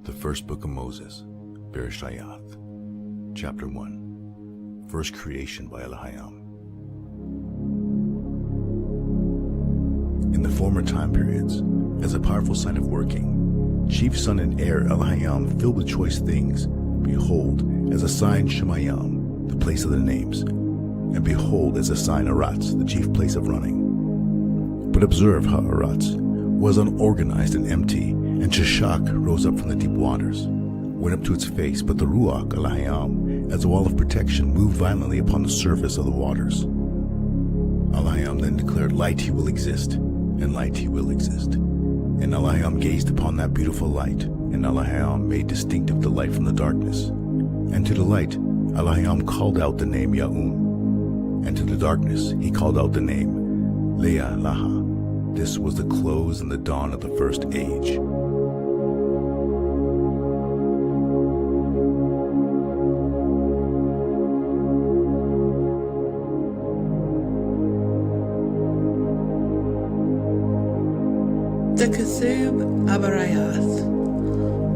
The first book of Moses, Bereshith, chapter 1, first creation by Elohim. In the former time periods, as a powerful sign of working, chief son and heir Elohim filled with choice things, behold, as a sign Shemayim, the place of the names, and behold, as a sign Aratz, the chief place of running. But observe how Aratz was unorganized and empty, and Sheshach rose up from the deep waters, went up to its face, but the Ruach Elohim, as a wall of protection, moved violently upon the surface of the waters. Elohim then declared, light he will exist, and light he will exist. And Elohim gazed upon that beautiful light, and Elohim made distinctive the light from the darkness. And to the light Elohim called out the name Ya'um, and to the darkness he called out the name Leah Laha. This was the close and the dawn of the first age. The Ketub Abarayath,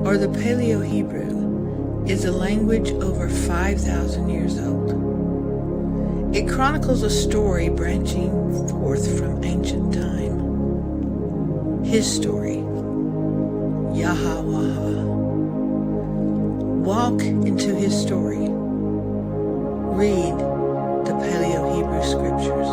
or the Paleo Hebrew, is a language over 5,000 years old. It chronicles a story branching forth from ancient time. His story, Yahweh. Walk into his story. Read the Paleo Hebrew scriptures.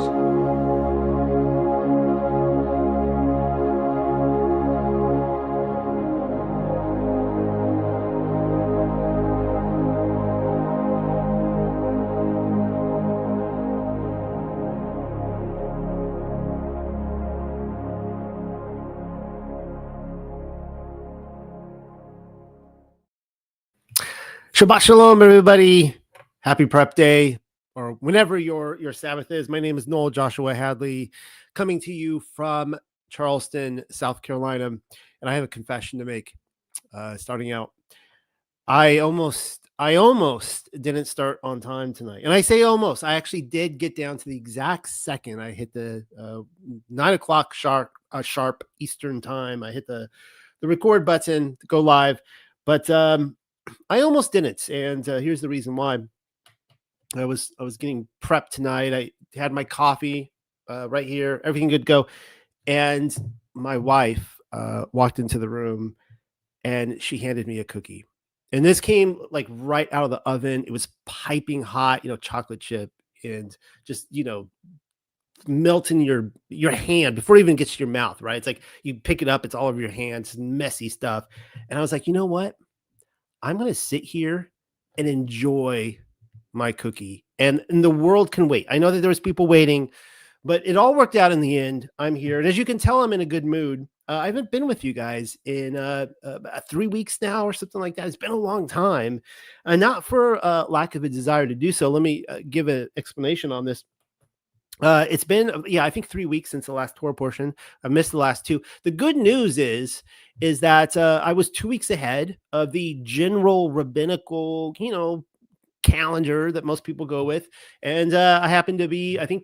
Shabbat Shalom, everybody. Happy prep day, or whenever your Sabbath is. My name is Noel Joshua Hadley, coming to you from Charleston, South Carolina. And I have a confession to make. Starting out, I almost didn't start on time tonight. And I say almost. I actually did get down to the exact second. I hit the 9 o'clock sharp Eastern time. I hit the record button to go live. But I almost didn't, and here's the reason why. I was getting prepped tonight. I had my coffee right here, everything good to go, and my wife walked into the room, and she handed me a cookie. And this came like right out of the oven. It was piping hot, chocolate chip, and just melt in your hand before it even gets to your mouth. Right? It's like you pick it up, it's all over your hands, messy stuff. And I was like, you know what? I'm going to sit here and enjoy my cookie, and the world can wait. I know that there was people waiting, but it all worked out in the end. I'm here. And as you can tell, I'm in a good mood. I haven't been with you guys in 3 weeks now or something like that. It's been a long time, not for lack of a desire to do so. Let me give an explanation on this. It's been, I think 3 weeks since the last Torah portion. I missed the last two. The good news is that I was 2 weeks ahead of the general rabbinical, calendar that most people go with. And I happen to be, I think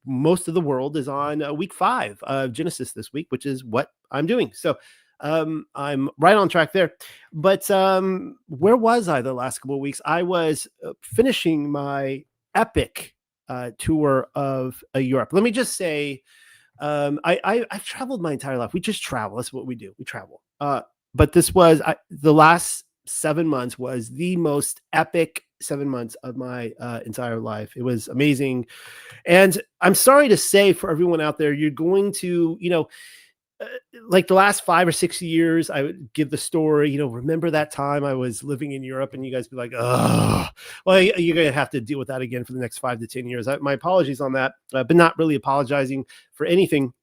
most of the world is on week 5 of Genesis this week, which is what I'm doing. So I'm right on track there. But where was I the last couple of weeks? I was finishing my epic tour of Europe. Let me just say, I've traveled my entire life. We just travel. That's what we do. We travel. But this was the last 7 months was the most epic 7 months of my entire life. It was amazing. And I'm sorry to say for everyone out there, you're going to, like the last 5 or 6 years, I would give the story, remember that time I was living in Europe, and you guys be like, oh, well, you're going to have to deal with that again for the next 5 to 10 years. My apologies on that, but not really apologizing for anything.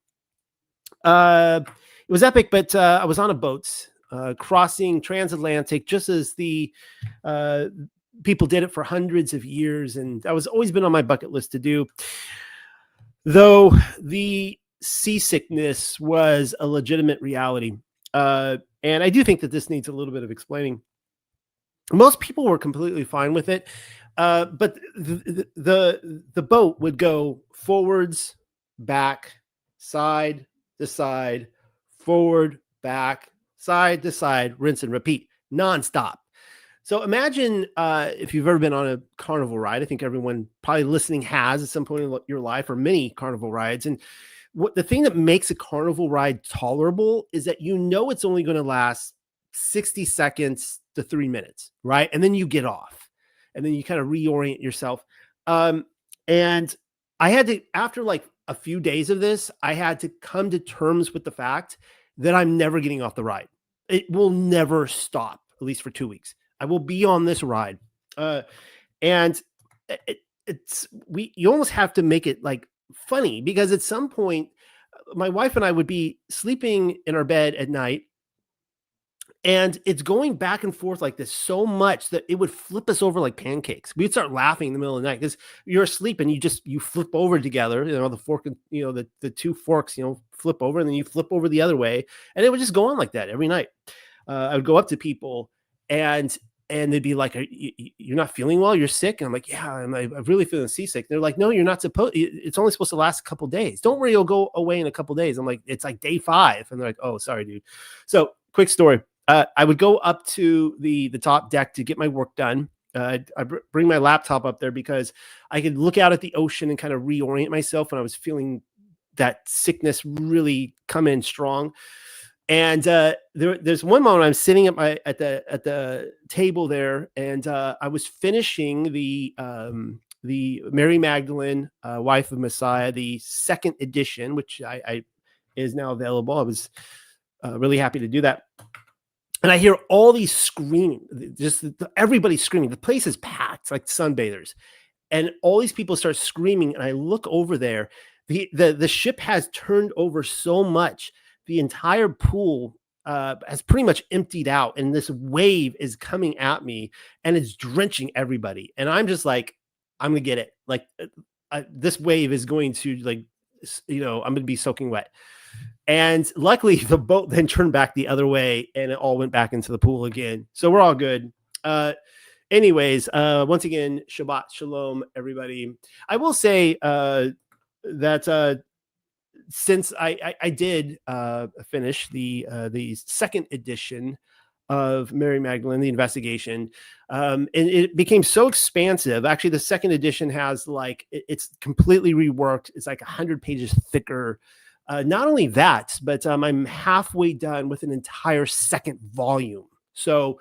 It was epic, but I was on a boat crossing transatlantic, just as the people did it for hundreds of years. And that was always been on my bucket list to do, though the seasickness was a legitimate reality. And I do think that this needs a little bit of explaining. Most people were completely fine with it. But the boat would go forwards, back, side to side, forward, back, side to side, rinse and repeat. nonstop. So imagine if you've ever been on a carnival ride. I think everyone probably listening has at some point in your life, or many carnival rides. And the thing that makes a carnival ride tolerable is that it's only going to last 60 seconds to 3 minutes, right? And then you get off, and then you kind of reorient yourself. And I had to, after like a few days of this, I had to come to terms with the fact that I'm never getting off the ride. It will never stop, at least for 2 weeks. I will be on this ride. And you almost have to make it like funny, because at some point my wife and I would be sleeping in our bed at night, and it's going back and forth like this so much that it would flip us over like pancakes. We'd start laughing in the middle of the night because you're asleep and you flip over together, the fork, the two forks, flip over, and then you flip over the other way. And it would just go on like that every night. I would go up to people and they'd be like, you're not feeling well? You're sick? And I'm like, yeah, I'm really feeling seasick. They're like, no, you're not supposed, it's only supposed to last a couple days. Don't worry, you'll go away in a couple days. I'm like, it's like day 5. And they're like, oh, sorry, dude. So quick story. I would go up to the top deck to get my work done. I bring my laptop up there because I could look out at the ocean and kind of reorient myself when I was feeling that sickness really come in strong. And there's one moment I'm sitting at the table there, and I was finishing the Mary Magdalene, Wife of Messiah, the 2nd edition, which I is now available. I was really happy to do that. And I hear all these screaming, just everybody screaming. The place is packed, like sunbathers, and all these people start screaming. And I look over there. The ship has turned over so much. The entire pool has pretty much emptied out, and this wave is coming at me, and it's drenching everybody. And I'm just like, I'm gonna get it. Like this wave is going to I'm gonna be soaking wet. And luckily, the boat then turned back the other way, and it all went back into the pool again. So we're all good. Anyways, once again, Shabbat Shalom, everybody. I will say that since I did finish the 2nd edition of Mary Magdalene, the investigation, and it became so expansive. Actually, the 2nd edition has it's completely reworked. It's like 100 pages thicker. Not only that, but I'm halfway done with an entire 2nd volume. So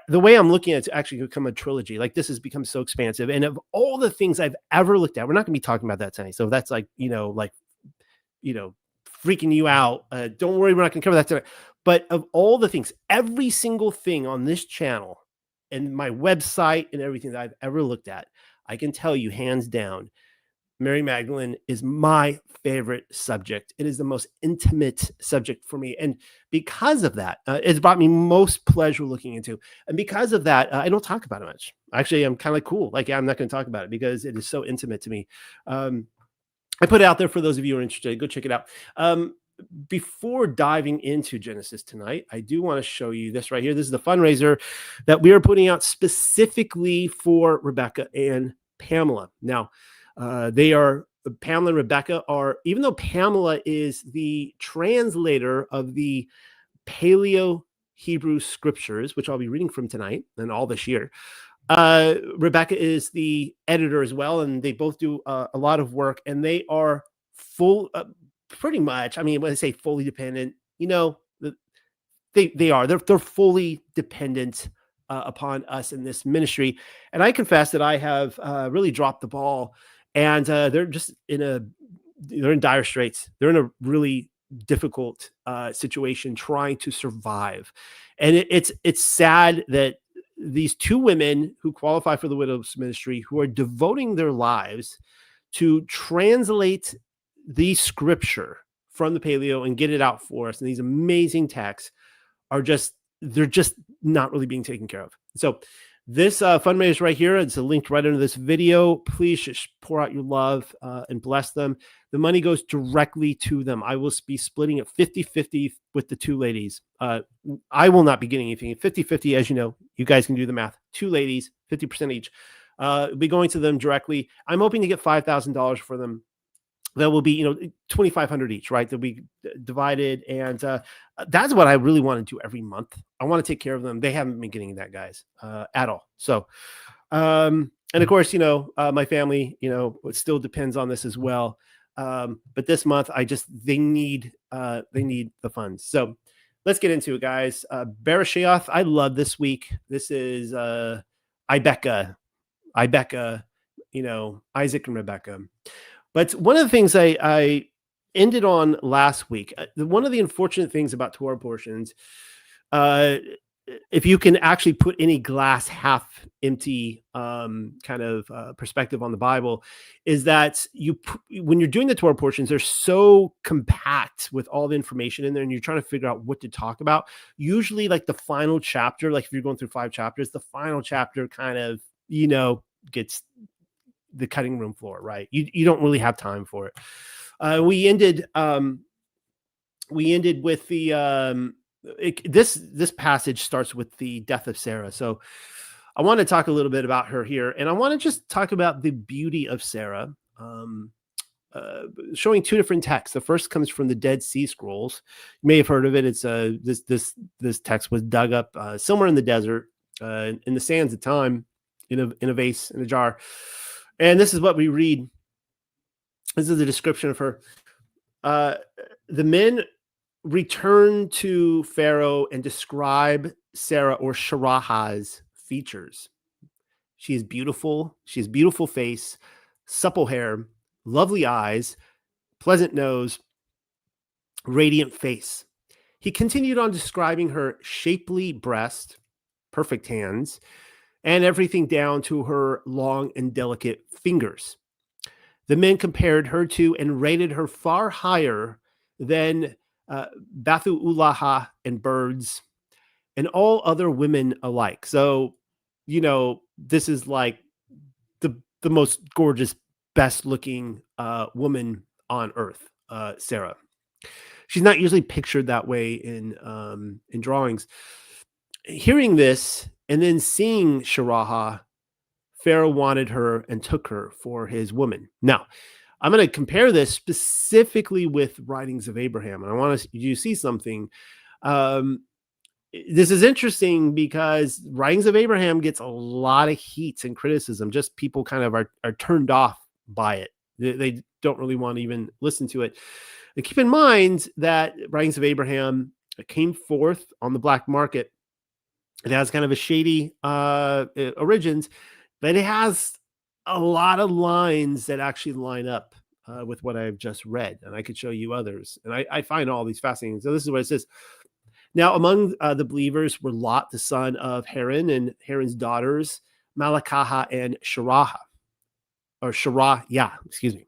the way I'm looking at it's actually become a trilogy. Like, this has become so expansive. And of all the things I've ever looked at, we're not going to be talking about that tonight. So that's freaking you out. Don't worry, we're not going to cover that tonight. But of all the things, every single thing on this channel and my website and everything that I've ever looked at, I can tell you hands down, Mary Magdalene is my favorite subject. It is the most intimate subject for me. And because of that, it's brought me most pleasure looking into. And because of that, I don't talk about it much. Actually, I'm kind of cool. I'm not going to talk about it because it is so intimate to me. I put it out there for those of you who are interested. Go check it out. Before diving into Genesis tonight, I do want to show you this right here. This is the fundraiser that we are putting out specifically for Rebecca and Pamela. Now, Pamela and Rebecca are, even though Pamela is the translator of the Paleo Hebrew scriptures, which I'll be reading from tonight and all this year, Rebecca is the editor as well. And they both do a lot of work, and they are pretty much, when I say fully dependent, they're fully dependent upon us in this ministry. And I confess that I have really dropped the ball. And they're just they're in dire straits. They're in a really difficult situation trying to survive. And it's sad that these 2 women who qualify for the Widows Ministry, who are devoting their lives to translate the scripture from the Paleo and get it out for us, and these amazing texts they're just not really being taken care of. So this fundraiser right here, it's linked right under this video. Please just pour out your love and bless them. The money goes directly to them. I will be splitting it 50-50 with the 2 ladies. I will not be getting anything. 50-50, as you know, you guys can do the math. 2 ladies, 50% each. It'll be going to them directly. I'm hoping to get $5,000 for them. that will be, 2,500 each, right? They'll be divided. And that's what I really want to do every month. I want to take care of them. They haven't been getting that, guys, at all. So, and of course, my family, it still depends on this as well. But this month, they need the funds. So let's get into it, guys. Bereshith, I love this week. This is Ibecca, Isaac and Rebecca. But one of the things I ended on last week, one of the unfortunate things about Torah portions, if you can actually put any glass half empty kind of perspective on the Bible, is that when you're doing the Torah portions, they're so compact with all the information in there, and you're trying to figure out what to talk about. Usually, like the final chapter, like if you're going through 5 chapters, the final chapter kind of gets the cutting room floor, right? You don't really have time for it. We ended with the this passage starts with the death of Sarah. So I want to talk a little bit about her here, and I want to just talk about the beauty of Sarah, showing 2 different texts. The first comes from the Dead Sea Scrolls. You may have heard of it. It's this text was dug up somewhere in the desert, in the sands of time, in a vase, in a jar. And this is what we read. This is a description of her. The men return to Pharaoh and describe Sarah, or Sharaha's, features. She is beautiful. She has beautiful face, supple hair, lovely eyes, pleasant nose, radiant face. He continued on describing her shapely breast, perfect hands, and everything down to her long and delicate fingers. The men compared her to and rated her far higher than Bathu-Ulaha and birds and all other women alike. So, this is like the most gorgeous, best looking woman on earth, Sarah. She's not usually pictured that way in drawings. Hearing this and then seeing Sharaha, Pharaoh wanted her and took her for his woman. Now, I'm going to compare this specifically with Writings of Abraham. And I want you to see something. This is interesting because Writings of Abraham gets a lot of heat and criticism. Just people kind of are turned off by it. They don't really want to even listen to it. And keep in mind that Writings of Abraham came forth on the black market. It has kind of a shady origins, but it has a lot of lines that actually line up with what I've just read. And I could show you others. And I find all these fascinating. So this is what it says. Now, among the believers were Lot, the son of Haran, and Haran's daughters, Malakaha and Sharaha. Or Sharaya, excuse me.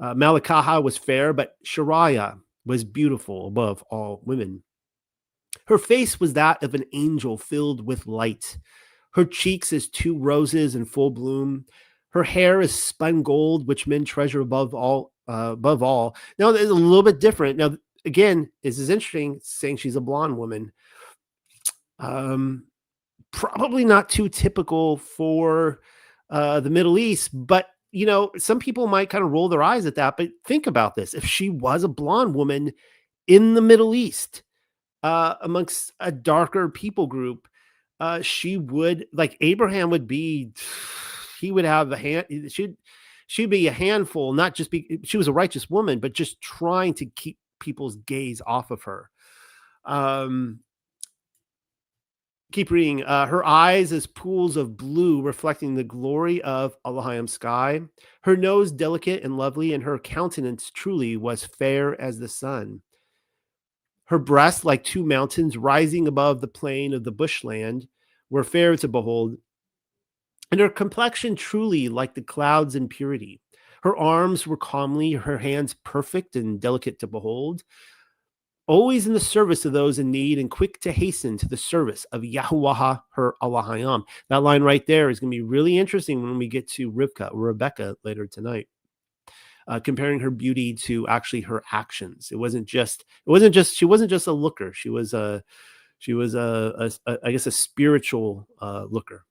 Malakaha was fair, but Sharaya was beautiful above all women. Her face was that of an angel filled with light. Her cheeks as 2 roses in full bloom. Her hair is spun gold, which men treasure above all. Now, it's a little bit different. Now, again, this is interesting, saying she's a blonde woman. Probably not too typical for the Middle East, but some people might kind of roll their eyes at that. But think about this: if she was a blonde woman in the Middle East, amongst a darker people group, she would, like Abraham would be, he would have a hand. She'd be a handful. Not just she was a righteous woman, but just trying to keep people's gaze off of her. Keep reading. Her eyes as pools of blue reflecting the glory of Elohim sky. Her nose delicate and lovely, and her countenance truly was fair as the sun. Her breasts like 2 mountains rising above the plain of the bushland were fair to behold, and her complexion truly like the clouds in purity. Her arms were comely, her hands perfect and delicate to behold, always in the service of those in need and quick to hasten to the service of Yahuwah, her Elohim. That line right there is going to be really interesting when we get to Rebecca later tonight. Comparing her beauty to actually her actions. She wasn't just a looker. She was a I guess a spiritual looker.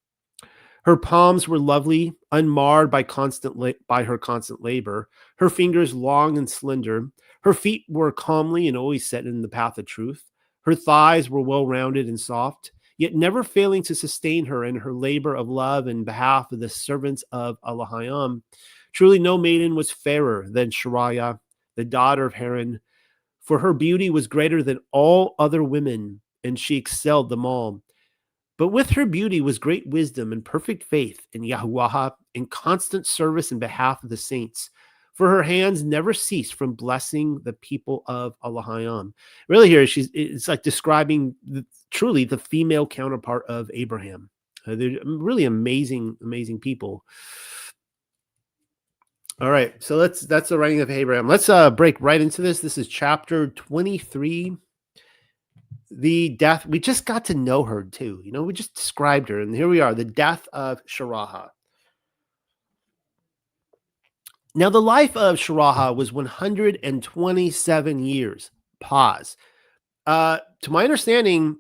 Her palms were lovely, unmarred by her constant labor. Her fingers long and slender. Her feet were calmly and always set in the path of truth. Her thighs were well-rounded and soft, yet never failing to sustain her in her labor of love in behalf of the servants of Elohim. Truly no maiden was fairer than Shariah, the daughter of Haran, for her beauty was greater than all other women, and she excelled them all. But with her beauty was great wisdom and perfect faith in Yahuwah, in constant service in behalf of the saints. For her hands never ceased from blessing the people of Elohim. Really, here it's like describing truly the female counterpart of Abraham. They're really amazing people. All right, so that's the writing of Abraham. Let's break right into this. This is chapter 23. The death, we just got to know her too. We just described her, and here we are, the death of Sharaha. Now, the life of Sharaha was 127 years. Pause. To my understanding,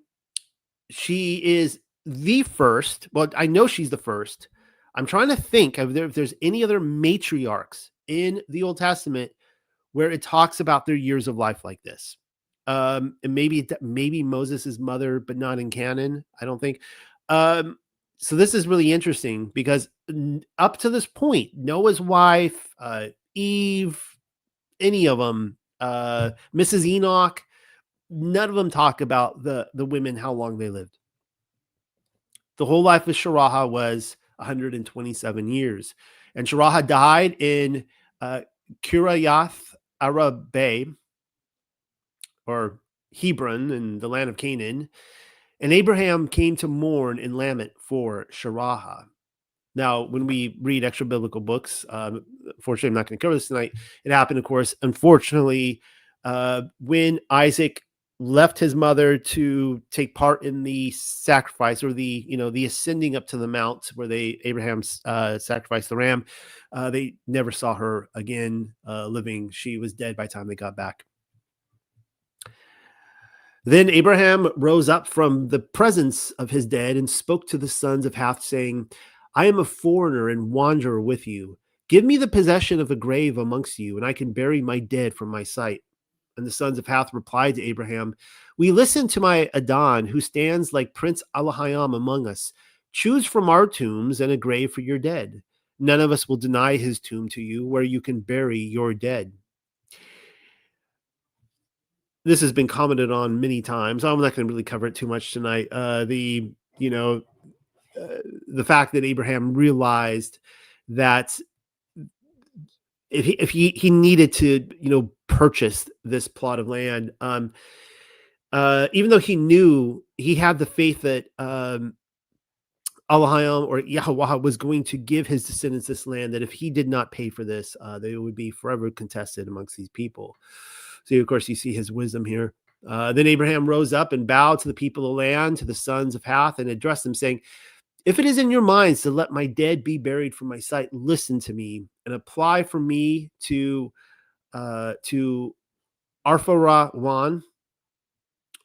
she is the first. Well, I know she's the first. I'm trying to think if there's any other matriarchs in the Old Testament where it talks about their years of life like this. And maybe Moses' mother, but not in canon, I don't think. So this is really interesting because up to this point, Noah's wife, Eve, any of them, Mrs. Enoch, none of them talk about the women, how long they lived. The whole life of Sharaha was 127 years. And Sharaha died in Kiriath Arba, or Hebron, in the land of Canaan. And Abraham came to mourn and lament for Sharaha. Now, when we read extra biblical books, unfortunately, I'm not going to cover this tonight. It happened, of course, unfortunately, when Isaac left his mother to take part in the sacrifice, or the ascending up to the mount where Abraham sacrificed the ram. They never saw her again living. She was dead by the time they got back. Then Abraham rose up from the presence of his dead and spoke to the sons of Hath, saying, I am a foreigner and wanderer with you. Give me the possession of a grave amongst you, and I can bury my dead from my sight. And the sons of Hath replied to Abraham, We listen to my Adon, who stands like Prince Elohim among us. Choose from our tombs and a grave for your dead. None of us will deny his tomb to you, where you can bury your dead. This has been commented on many times. I'm not going to really cover it too much tonight. The fact that Abraham realized that if he needed to, purchase this plot of land, even though he knew he had the faith that Elohim or Yahweh was going to give his descendants this land, that if he did not pay for this, they would be forever contested amongst these people. So, of course, you see his wisdom here. Then Abraham rose up and bowed to the people of the land, to the sons of Hath, and addressed them, saying, If it is in your minds to let my dead be buried from my sight, listen to me and apply for me to Arpharawan,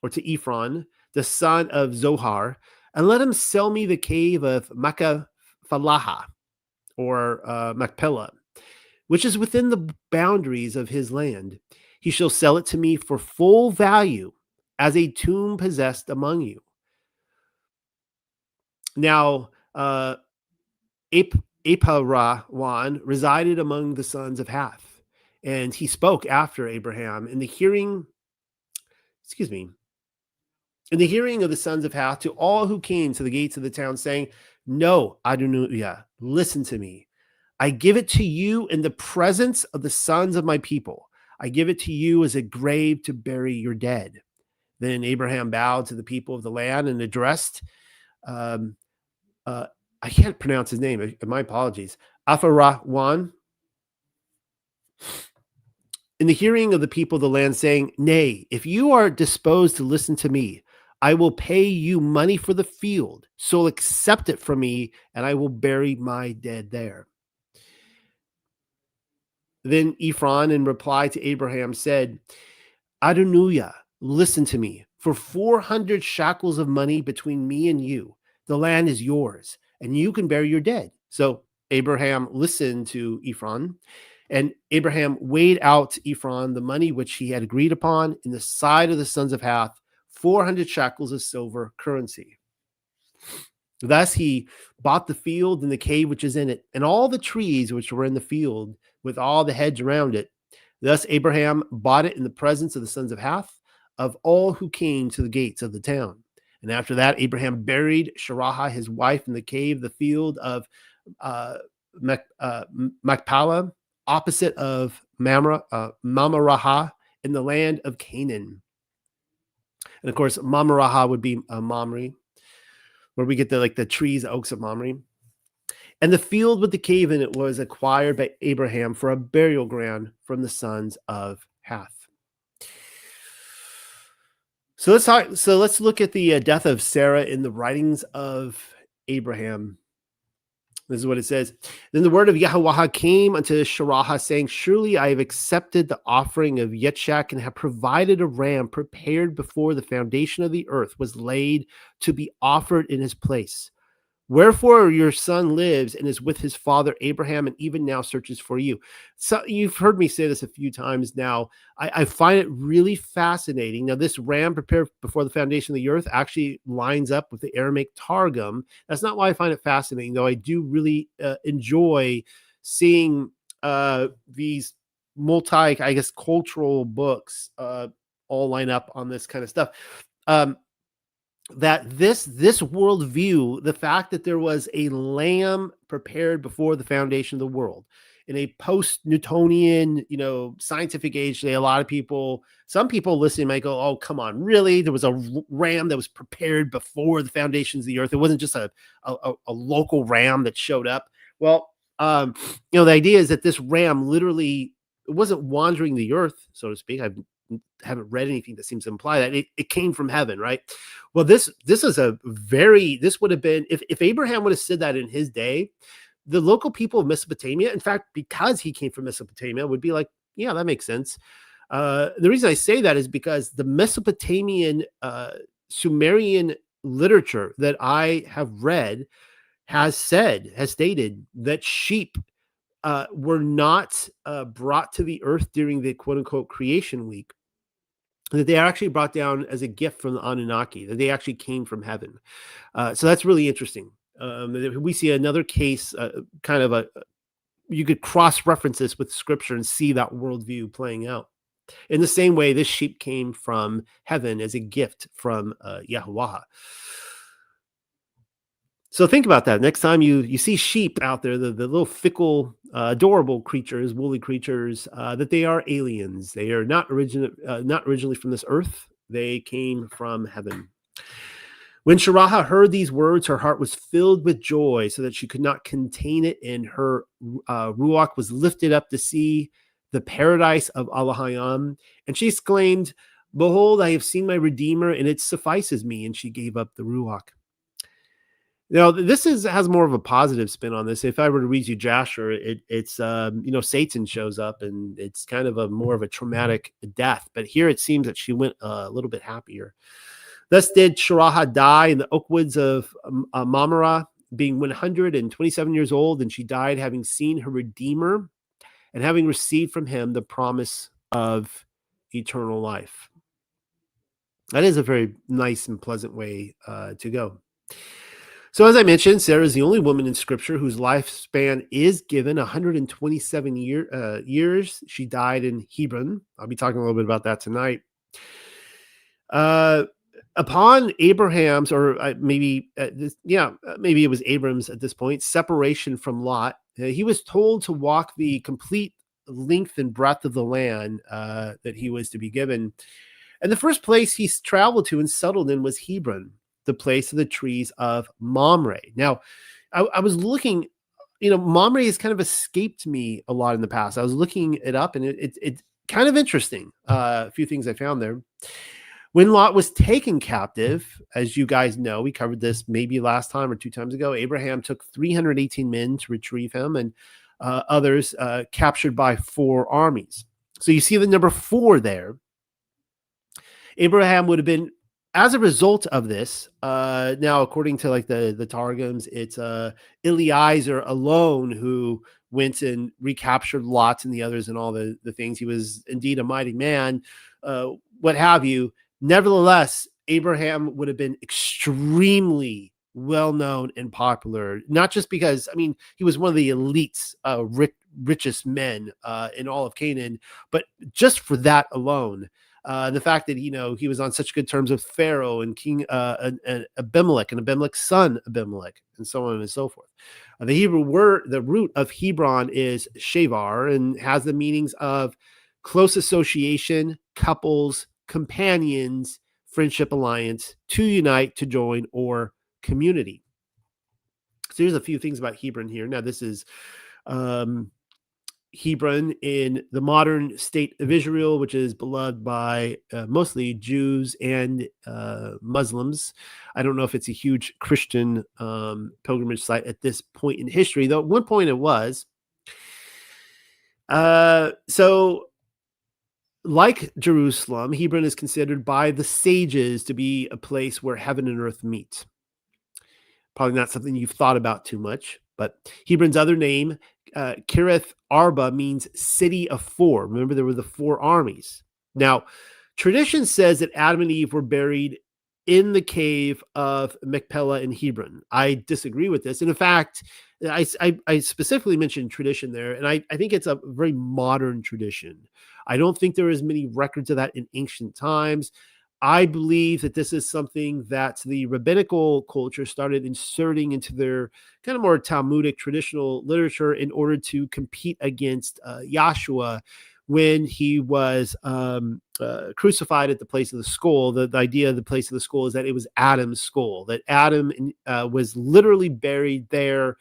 or to Ephron, the son of Zohar, and let him sell me the cave of Machpelah, or Machpelah, which is within the boundaries of his land. He shall sell it to me for full value as a tomb possessed among you. Now, Aparawan resided among the sons of Hath, and he spoke after Abraham in the hearing of the sons of Hath to all who came to the gates of the town, saying, No, Adonijah, listen to me. I give it to you in the presence of the sons of my people. I give it to you as a grave to bury your dead. Then Abraham bowed to the people of the land and addressed, I can't pronounce his name, my apologies, Apharawan, in the hearing of the people of the land, saying, Nay, if you are disposed to listen to me, I will pay you money for the field, so accept it from me, and I will bury my dead there. Then Ephron, in reply to Abraham, said, Adonijah, listen to me. For 400 shekels of money between me and you, the land is yours, and you can bury your dead. So Abraham listened to Ephron, and Abraham weighed out Ephron the money which he had agreed upon in the side of the sons of Hath, 400 shekels of silver currency. Thus he bought the field and the cave which is in it, and all the trees which were in the field, with all the hedge around it. Thus Abraham bought it in the presence of the sons of Hath, of all who came to the gates of the town. And after that, Abraham buried Sharah his wife in the cave, the field of Machpelah, opposite of Mamre, in the land of Canaan. And of course, Mamre would be Mamre, where we get the trees, the oaks of Mamre. And the field with the cave in it was acquired by Abraham for a burial ground from the sons of Hath. So let's look at the death of Sarah in the writings of Abraham. This is what it says. Then the word of Yahweh came unto Sharah, saying, surely I have accepted the offering of Yitzchak and have provided a ram prepared before the foundation of the earth was laid to be offered in his place. Wherefore your son lives and is with his father Abraham, and even now searches for you. So you've heard me say this a few times now. I find it really fascinating. Now, this ram prepared before the foundation of the earth actually lines up with the Aramaic Targum. That's not why I find it fascinating, though. I do really enjoy seeing these cultural books all line up on this kind of stuff. That this worldview, the fact that there was a lamb prepared before the foundation of the world in a post-Newtonian, scientific age today, some people listening might go, oh, come on, really? There was a ram that was prepared before the foundations of the earth. It wasn't just a local ram that showed up. Well, the idea is that this ram literally, it wasn't wandering the earth, so to speak. I haven't read anything that seems to imply that it came from heaven, right? Well, this would have been, if Abraham would have said that in his day, the local people of Mesopotamia, in fact, because he came from Mesopotamia, would be like, yeah, that makes sense. The reason I say that is because the Mesopotamian Sumerian literature that I have read has stated that sheep were not brought to the earth during the quote unquote creation week, that they are actually brought down as a gift from the Anunnaki, that they actually came from heaven. So that's really interesting. We see another case, you could cross-reference this with scripture and see that worldview playing out. In the same way, this sheep came from heaven as a gift from Yahweh. So think about that. Next time you see sheep out there, the little fickle, adorable creatures, woolly creatures, that they are aliens. They are not originally from this earth. They came from heaven. When Sharah heard these words, her heart was filled with joy so that she could not contain it, and her ruach was lifted up to see the paradise of Elohim. And she exclaimed, behold, I have seen my Redeemer, and it suffices me. And she gave up the ruach. Now, this has more of a positive spin on this. If I were to read you Jasher, it's Satan shows up, and it's kind of more of a traumatic death. But here it seems that she went a little bit happier. Thus did Sharah die in the oak woods of Mamre, being 127 years old, and she died having seen her Redeemer and having received from him the promise of eternal life. That is a very nice and pleasant way to go. So as I mentioned, Sarah is the only woman in Scripture whose lifespan is given 127 years. She died in Hebron. I'll be talking a little bit about that tonight. Upon Abraham's, or maybe it was Abram's at this point, separation from Lot, he was told to walk the complete length and breadth of the land that he was to be given. And the first place he traveled to and settled in was Hebron, the place of the trees of Mamre. Now, I was looking, Mamre has kind of escaped me a lot in the past. I was looking it up, and it's kind of interesting. A few things I found there. When Lot was taken captive, as you guys know, we covered this maybe last time or two times ago, Abraham took 318 men to retrieve him, and others captured by 4 armies. So you see the number 4 there. Abraham would have been as a result of this, now according to like the Targums, it's Eliezer alone who went and recaptured Lot and the others and all the things. He was indeed a mighty man, what have you. Nevertheless, Abraham would have been extremely well known and popular, not just because, I mean, he was one of the elites, richest men in all of Canaan, but just for that alone. The fact that, he was on such good terms with Pharaoh and King and Abimelech and Abimelech's son Abimelech, and so on and so forth. The Hebrew word, the root of Hebron is shavar, and has the meanings of close association, couples, companions, friendship, alliance, to unite, to join, or community. So here's a few things about Hebron here. Now, this is Hebron in the modern state of Israel, which is beloved by mostly Jews and Muslims. I don't know if it's a huge Christian pilgrimage site at this point in history, though at one point it was. So like Jerusalem, Hebron is considered by the sages to be a place where heaven and earth meet. Probably not something you've thought about too much, but Hebron's other name, Kirith Arba, means city of four. Remember, there were the four armies. Now, tradition says that Adam and Eve were buried in the cave of Machpelah in Hebron. I disagree with this. And in fact, I specifically mentioned tradition there, and I think it's a very modern tradition. I don't think there is many records of that in ancient times. I believe that this is something that the rabbinical culture started inserting into their kind of more Talmudic traditional literature in order to compete against Yahshua when he was crucified at the place of the skull. The idea of the place of the skull is that it was Adam's skull, that Adam was literally buried there.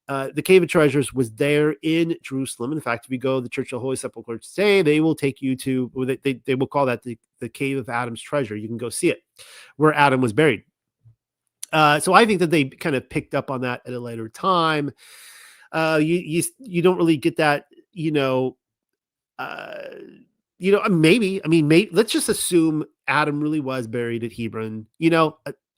The Cave of Treasures was there in Jerusalem. In fact, if you go to the Church of the Holy Sepulchre today, they will take you to, they will call that the Cave of Adam's Treasure. You can go see it, where Adam was buried. So I think that they kind of picked up on that at a later time. You don't really get that, maybe, let's just assume Adam really was buried at Hebron.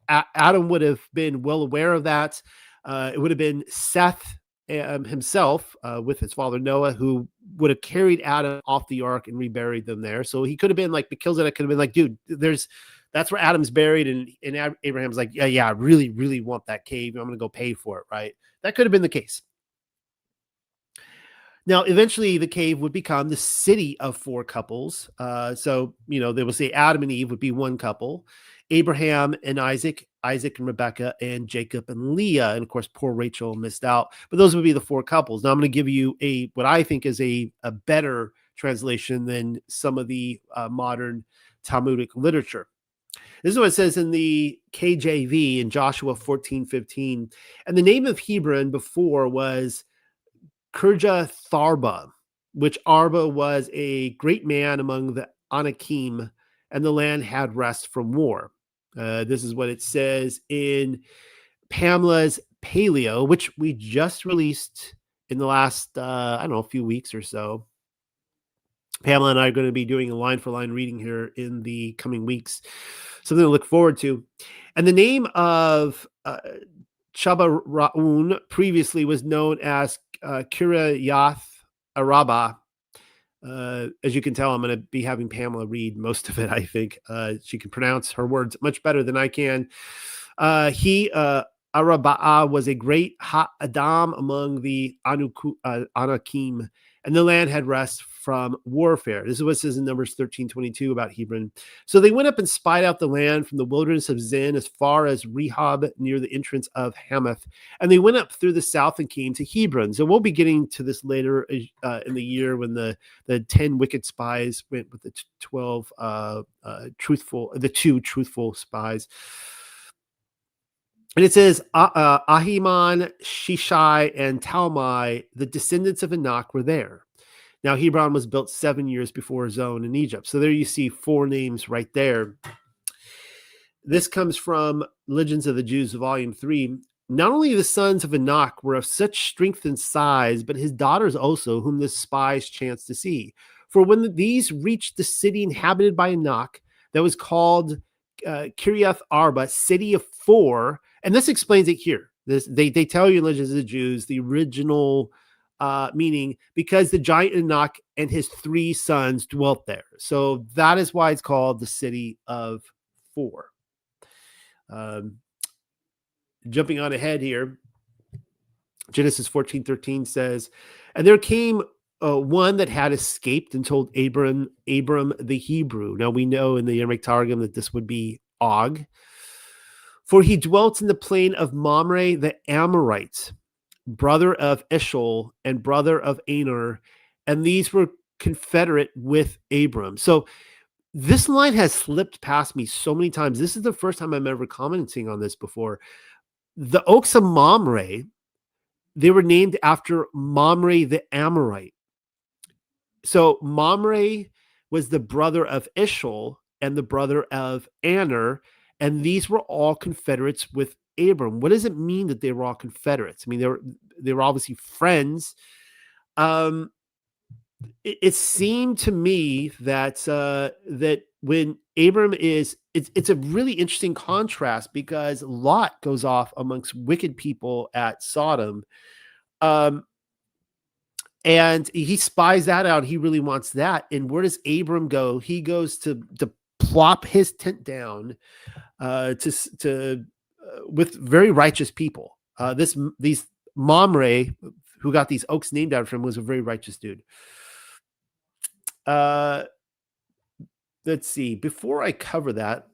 Adam would have been well aware of that. It would have been Seth himself with his father Noah, who would have carried Adam off the ark and reburied them there. So he could have been like, Melchizedek could have been like, dude, that's where Adam's buried. And Abraham's like, yeah, I really, really want that cave. I'm going to go pay for it. Right. That could have been the case. Now, eventually the cave would become the city of four couples. So, they will say Adam and Eve would be one couple, Abraham and Isaac and Rebekah, and Jacob and Leah. And of course, poor Rachel missed out, but those would be the four couples. Now I'm going to give you what I think is a better translation than some of the modern Talmudic literature. This is what it says in the KJV in Joshua 14:15. And the name of Hebron before was Kirja Tharba, which Arba was a great man among the Anakim, and the land had rest from war. This is what it says in Pamela's Paleo, which we just released in the last, a few weeks or so. Pamela and I are going to be doing a line-for-line reading here in the coming weeks. Something to look forward to. And the name of Chabara'un previously was known as Kiryath Araba. As you can tell, I'm going to be having Pamela read most of it, I think. She can pronounce her words much better than I can. Araba'ah was a great Adam among the Anakim, and the land had rest from warfare. This is what it says in Numbers 13:22 about Hebron. So they went up and spied out the land from the wilderness of Zin as far as Rehob near the entrance of Hamath. And they went up through the south and came to Hebron. So we'll be getting to this later in the year when the 10 wicked spies went with the 2 truthful spies. And it says, Ahiman, Shishai, and Talmai, the descendants of Anak, were there. Now, Hebron was built 7 years before Zon in Egypt. So there you see 4 names right there. This comes from Legends of the Jews, Volume 3. Not only the sons of Anak were of such strength and size, but his daughters also, whom the spies chanced to see. For when these reached the city inhabited by Anak, that was called Kiriath Arba, city of 4, and this explains it here. They tell you in Legends of the Jews the original meaning, because the giant Enoch and his 3 sons dwelt there. So that is why it's called the city of 4. Jumping on ahead here, Genesis 14:13 says, and there came one that had escaped and told Abram the Hebrew. Now we know in the Aramaic Targum that this would be Og. For he dwelt in the plain of Mamre the Amorite, brother of Eshol and brother of Aner, and these were confederate with Abram. So this line has slipped past me so many times. This is the first time I'm ever commenting on this before. The oaks of Mamre, they were named after Mamre the Amorite. So Mamre was the brother of Eshol and the brother of Aner, and these were all confederates with Abram. What does it mean that they were all confederates? I mean, they were obviously friends. It seemed to me that that when Abram it's a really interesting contrast, because Lot goes off amongst wicked people at Sodom. And he spies that out. He really wants that. And where does Abram go? He goes to plop his tent down with very righteous people. These Mamre, who got these oaks named after him, was a very righteous dude. Let's see. Before I cover that,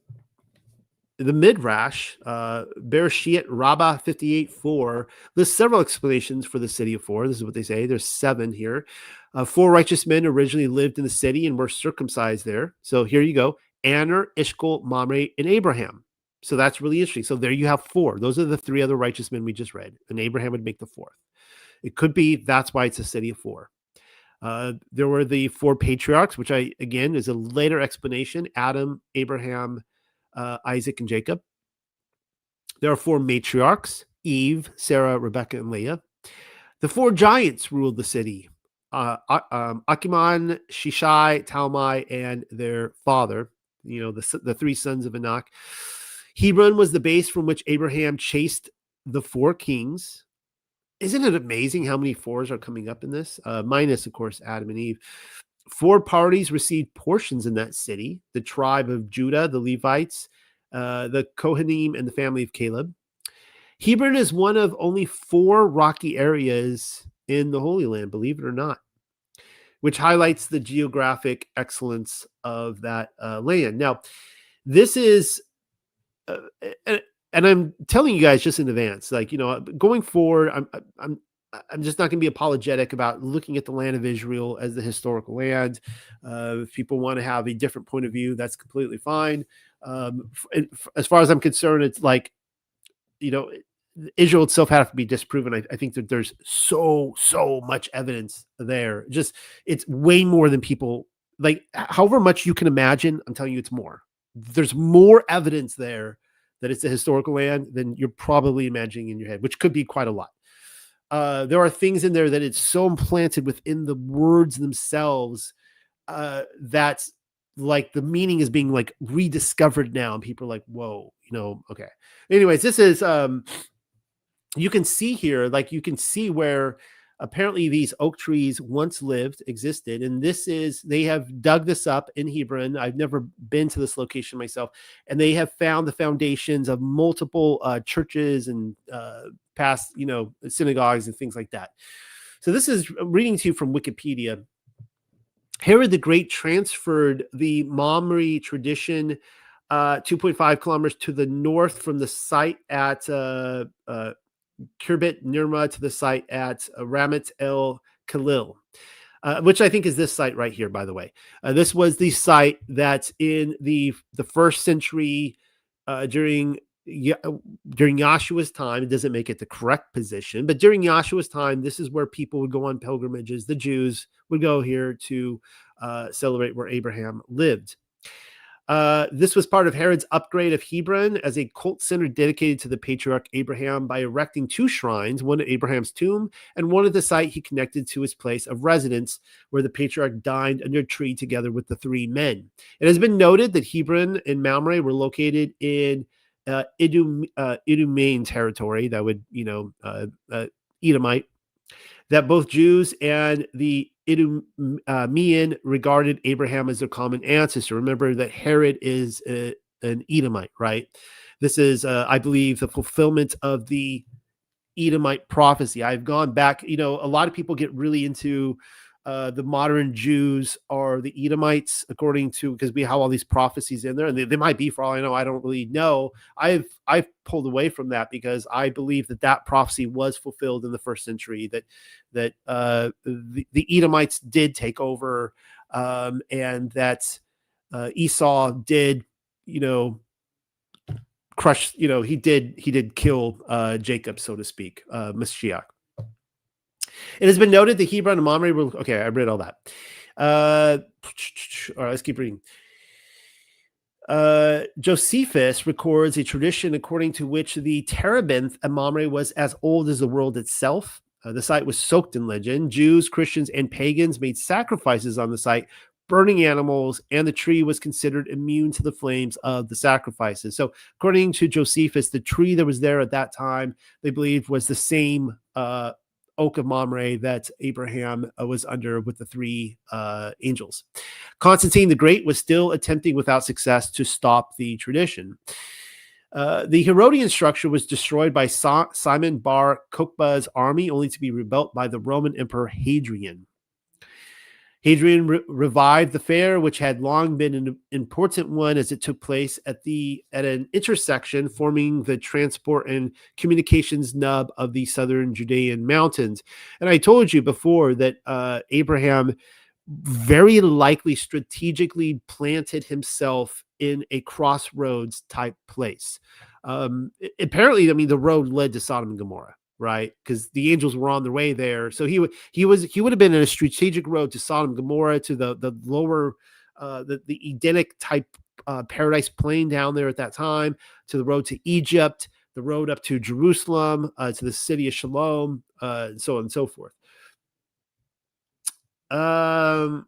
the Midrash, Bereshit Rabbah 58:4, lists several explanations for the city of 4. This is what they say. There's 7 here. 4 righteous men originally lived in the city and were circumcised there. So here you go. Aner, Ishkol, Mamre, and Abraham. So that's really interesting. So there you have 4. Those are the 3 other righteous men we just read. And Abraham would make the 4th. It could be that's why it's a city of 4. There were the 4 patriarchs, which again is a later explanation: Adam, Abraham, Isaac, and Jacob. There are 4 matriarchs: Eve, Sarah, Rebecca, and Leah. The 4 giants ruled the city: Achiman, Shishai, Talmai, and their father. The 3 sons of Enoch. Hebron was the base from which Abraham chased the 4 kings. Isn't it amazing how many 4s are coming up in this? Minus, of course, Adam and Eve. 4 parties received portions in that city: the tribe of Judah, the Levites, the Kohanim, and the family of Caleb. Hebron is one of only 4 rocky areas in the Holy Land, believe it or not, which highlights the geographic excellence of that land. Now, this is, and I'm telling you guys just in advance, going forward, I'm just not going to be apologetic about looking at the land of Israel as the historical land. If people want to have a different point of view, that's completely fine. As far as I'm concerned, it's Israel itself has to be disproven. I think that there's so much evidence there. It's way more than people however much you can imagine. I'm telling you, it's more. There's more evidence there that it's a historical land than you're probably imagining in your head, which could be quite a lot. There are things in there that it's so implanted within the words themselves that's the meaning is being rediscovered now, and people are like, whoa, okay. Anyways, this is you can see here, you can see where apparently these oak trees once existed, and they have dug this up in Hebron. I've never been to this location myself, and they have found the foundations of multiple churches and past, synagogues and things like that. So this is reading to you from Wikipedia. Herod the Great transferred the Mamre tradition 2.5 kilometers to the north from the site at Kirbet Nirma to the site at Ramat El Khalil, which I think is this site right here, by the way. This was the site that's in the first century during Yahshua's time. It doesn't make it the correct position, but during Yahshua's time, this is where people would go on pilgrimages. The Jews would go here to celebrate where Abraham lived. This was part of Herod's upgrade of Hebron as a cult center dedicated to the patriarch Abraham by erecting 2 shrines, one at Abraham's tomb and one at the site he connected to his place of residence, where the patriarch dined under a tree together with the 3 men. It has been noted that Hebron and Mamre were located in Idumean territory, that would, Edomite, that both Jews and the Idumean regarded Abraham as their common ancestor. Remember that Herod is an Edomite, right? This is, I believe, the fulfillment of the Edomite prophecy. I've gone back, a lot of people get really into the modern Jews are the Edomites, according to, because we have all these prophecies in there, and they might be, for all I know. I don't really know. I've pulled away from that because I believe that prophecy was fulfilled in the 1st century, that the Edomites did take over, and that Esau did, crush, he did kill Jacob, so to speak, Mashiach. It has been noted that Hebron and Mamre were, okay, I read all that. All right, let's keep reading. Josephus records a tradition according to which the terebinth at Mamre was as old as the world itself. The site was soaked in legend. Jews, Christians, and pagans made sacrifices on the site, burning animals, and the tree was considered immune to the flames of the sacrifices. So according to Josephus, the tree that was there at that time, they believed, was the same oak of Mamre that Abraham was under with the 3 angels. Constantine the Great was still attempting without success to stop the tradition. The Herodian structure was destroyed by Simon Bar Kokhba's army, only to be rebuilt by the Roman Emperor Hadrian. Hadrian revived the fair, which had long been an important one, as it took place at an intersection forming the transport and communications nub of the southern Judean mountains. And I told you before that Abraham very likely strategically planted himself in a crossroads type place. Apparently, the road led to Sodom and Gomorrah, right? Because the angels were on their way there. So he would have been in a strategic road to Sodom and Gomorrah, to the lower, the Edenic type paradise plain down there at that time, to the road to Egypt, the road up to Jerusalem, to the city of Shalom, and so on and so forth. I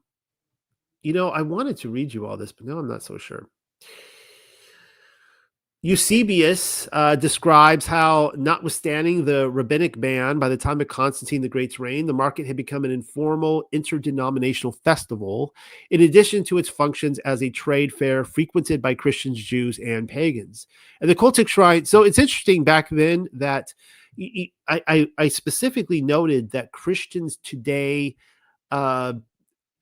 wanted to read you all this, but now I'm not so sure. Eusebius describes how, notwithstanding the rabbinic ban, by the time of Constantine the Great's reign, the market had become an informal, interdenominational festival, in addition to its functions as a trade fair frequented by Christians, Jews, and pagans. And the cultic shrine, so it's interesting back then that I specifically noted that Christians today aren't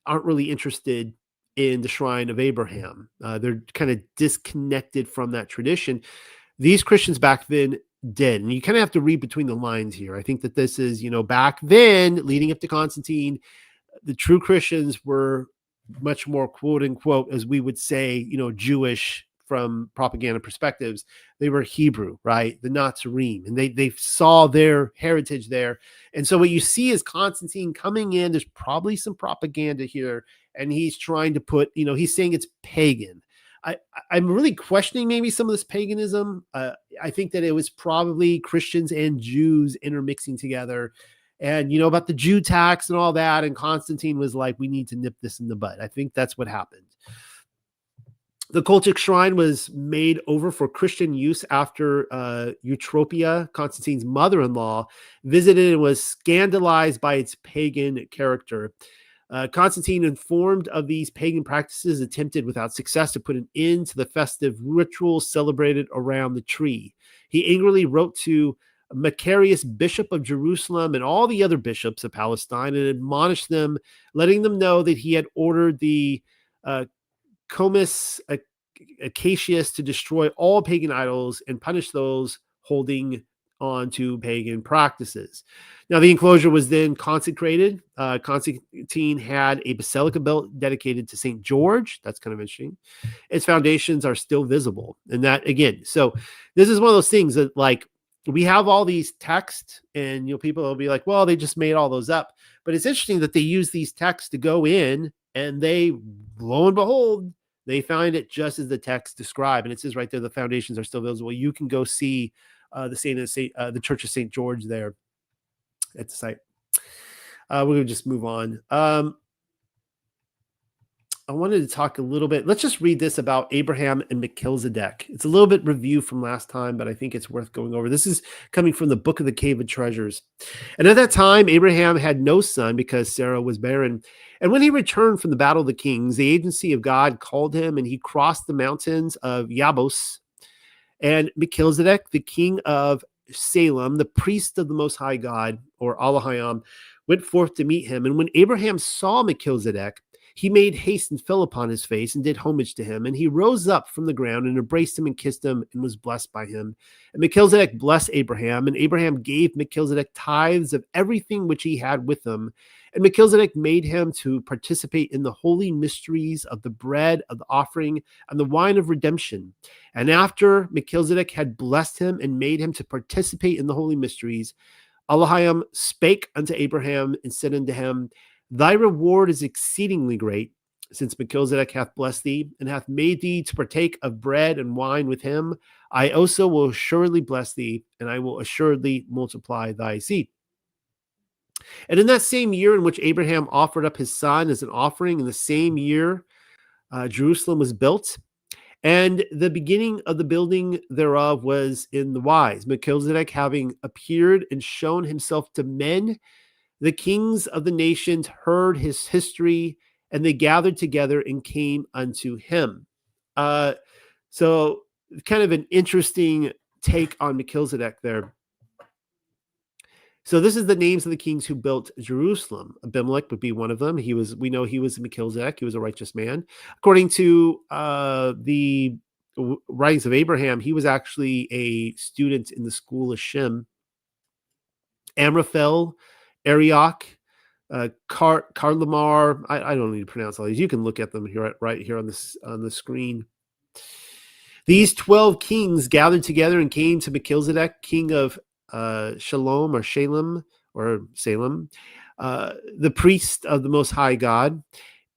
really interested in the shrine of Abraham. They're kind of disconnected from that tradition. These Christians back then did. And you kind of have to read between the lines here. I think that this is, back then, leading up to Constantine, the true Christians were much more, quote unquote, as we would say, Jewish from propaganda perspectives. They were Hebrew, right? The Nazarene, and they saw their heritage there. And so what you see is Constantine coming in. There's probably some propaganda here, and he's trying to put, he's saying it's pagan. I'm really questioning maybe some of this paganism. I think that it was probably Christians and Jews intermixing together, and about the Jew tax and all that. And Constantine was like, we need to nip this in the bud. I think that's what happened. The cultic shrine was made over for Christian use after Eutropia, Constantine's mother-in-law, visited and was scandalized by its pagan character. Constantine, informed of these pagan practices, attempted without success to put an end to the festive rituals celebrated around the tree. He angrily wrote to Macarius, bishop of Jerusalem, and all the other bishops of Palestine, and admonished them, letting them know that he had ordered the Comus Acacius to destroy all pagan idols and punish those holding on to pagan practices. Now, the enclosure was then consecrated. Constantine had a basilica built dedicated to St. George. That's kind of interesting. Its foundations are still visible. And that, again, so this is one of those things that, like, we have all these texts, and people will be like, well, they just made all those up. But it's interesting that they use these texts to go in, and they, lo and behold, They find it just as the text described, and it says right there, the foundations are still visible. You can go see the Church of St. George there at the site. We're going to just move on. I wanted to talk a little bit. Let's just read this about Abraham and Melchizedek. It's a little bit review from last time, but I think it's worth going over. This is coming from the Book of the Cave of Treasures. And at that time, Abraham had no son because Sarah was barren. And when he returned from the battle of the kings, the agency of God called him, and he crossed the mountains of Yabos. And Melchizedek, the king of Salem, the priest of the Most High God, or Elohim, went forth to meet him. And when Abraham saw Melchizedek, he made haste and fell upon his face and did homage to him. And he rose up from the ground and embraced him and kissed him and was blessed by him. And Melchizedek blessed Abraham, and Abraham gave Melchizedek tithes of everything which he had with him. And Melchizedek made him to participate in the holy mysteries of the bread of the offering and the wine of redemption. And after Melchizedek had blessed him and made him to participate in the holy mysteries, Elohim spake unto Abraham and said unto him, Thy reward is exceedingly great, since Melchizedek hath blessed thee, and hath made thee to partake of bread and wine with him. I also will assuredly bless thee, and I will assuredly multiply thy seed. And in that same year in which Abraham offered up his son as an offering, in the same year Jerusalem was built, and the beginning of the building thereof was in the wise. Melchizedek having appeared and shown himself to men, the kings of the nations heard his history, and they gathered together and came unto him. So kind of an interesting take on Melchizedek there. So this is the names of the kings who built Jerusalem. Abimelech would be one of them. We know he was Melchizedek. He was a righteous man. According to the writings of Abraham, he was actually a student in the school of Shem. Amraphel, Arioch, Carlamar. I don't need to pronounce all these. You can look at them here, right here on the screen. These 12 kings gathered together and came to Melchizedek, king of Salem, the priest of the Most High God.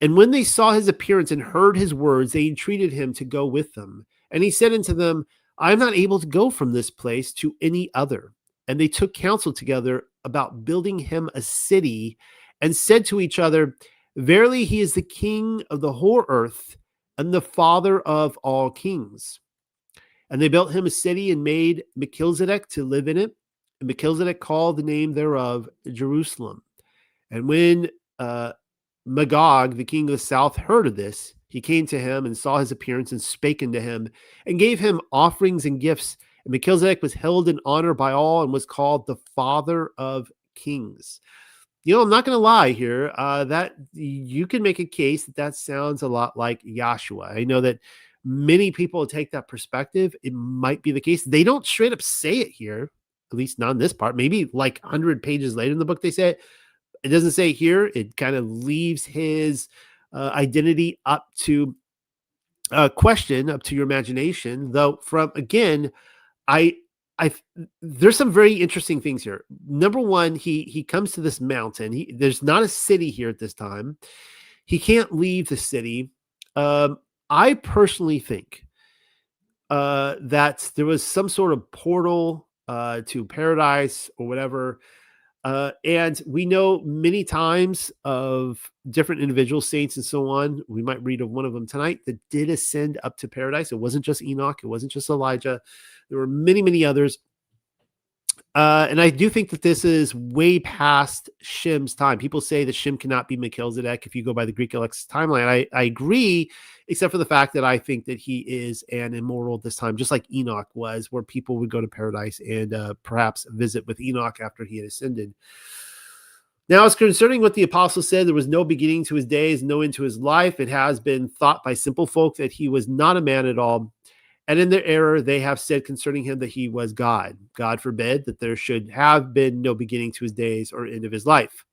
And when they saw his appearance and heard his words, they entreated him to go with them. And he said unto them, I am not able to go from this place to any other. And they took counsel together about building him a city, and said to each other, Verily he is the king of the whole earth, and the father of all kings. And they built him a city, and made Melchizedek to live in it. And Melchizedek called the name thereof Jerusalem. And when Magog, the king of the south, heard of this, he came to him and saw his appearance and spake unto him and gave him offerings and gifts. And Melchizedek was held in honor by all and was called the father of kings. You know, I'm not going to lie here. That you can make a case that sounds a lot like Yahshua. I know that many people take that perspective. It might be the case. They don't straight up say it here, at least not in this part. Maybe like 100 pages later in the book, they say it. It doesn't say here. It kind of leaves his identity up to question, up to your imagination. Though, from again, there's some very interesting things here. Number one, he comes to this mountain. There's not a city here at this time. He can't leave the city. I personally think that there was some sort of portal to paradise or whatever. And we know many times of different individual saints and so on. We might read of one of them tonight that did ascend up to paradise. It wasn't just Enoch. It wasn't just Elijah. There were many, many others. And I do think that this is way past Shem's time. People say that Shem cannot be Melchizedek if you go by the Greek Alexis timeline. I agree, except for the fact that I think that he is an immortal this time, just like Enoch was, where people would go to paradise and perhaps visit with Enoch after he had ascended. Now, as concerning what the apostle said, there was no beginning to his days, no end to his life. It has been thought by simple folk that he was not a man at all. And in their error, they have said concerning him that he was God. God forbid that there should have been no beginning to his days or end of his life.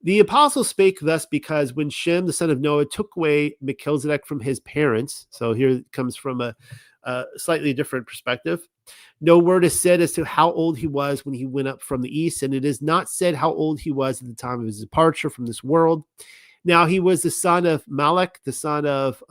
The apostle spake thus because when Shem, the son of Noah, took away Melchizedek from his parents, so here it comes from a slightly different perspective. No word is said as to how old he was when he went up from the east, and it is not said how old he was at the time of his departure from this world. Now he was the son of Malek, the son of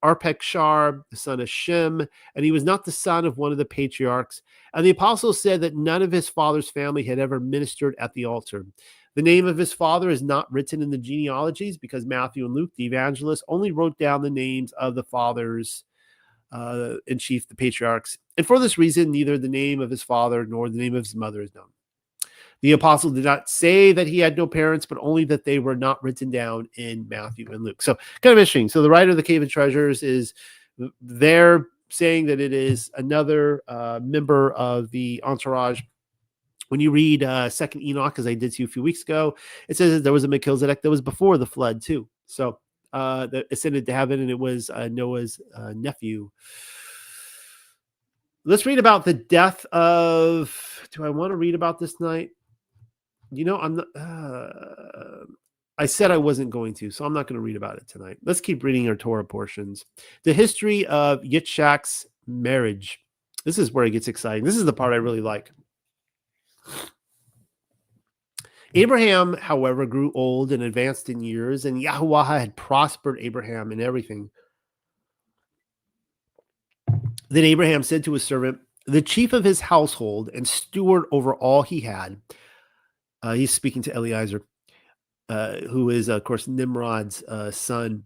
Arpachshad, the son of Shem, and he was not the son of one of the patriarchs. And the apostles said that none of his father's family had ever ministered at the altar. The name of his father is not written in the genealogies because Matthew and Luke, the evangelists, only wrote down the names of the fathers in chief, the patriarchs. And for this reason, neither the name of his father nor the name of his mother is known. The apostle did not say that he had no parents, but only that they were not written down in Matthew and Luke. So kind of interesting. So the writer of the Cave of Treasures is there saying that it is another member of the entourage. When you read Second Enoch, as I did to you a few weeks ago, it says that there was a Melchizedek that was before the flood too. So that ascended to heaven, and it was Noah's nephew. Let's read about the death of. Do I want to read about this tonight? You know, I'm not. I said I wasn't going to, so I'm not going to read about it tonight. Let's keep reading our Torah portions. The history of Yitzhak's marriage. This is where it gets exciting. This is the part I really like. Abraham, however, grew old and advanced in years, and Yahuwah had prospered Abraham in everything. Then Abraham said to his servant, the chief of his household and steward over all he had, he's speaking to Eliezer, who is, of course, Nimrod's son.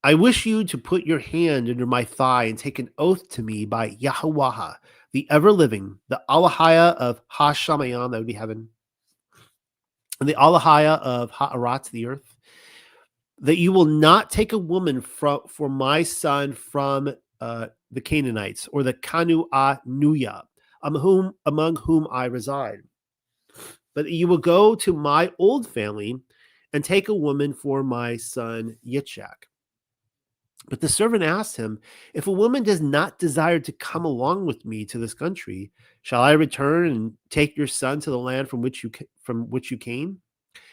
I wish you to put your hand under my thigh and take an oath to me by Yahuwah, the ever-living, the Alahaya of Ha-Shamayam, that would be heaven, and the Alahaya of Ha'arat, the earth, that you will not take a woman for my son from the Canaanites or the Kanu-a-Nuya, among whom I reside. But you will go to my old family and take a woman for my son Yitzhak. But the servant asked him, if a woman does not desire to come along with me to this country, shall I return and take your son to the land from which you came?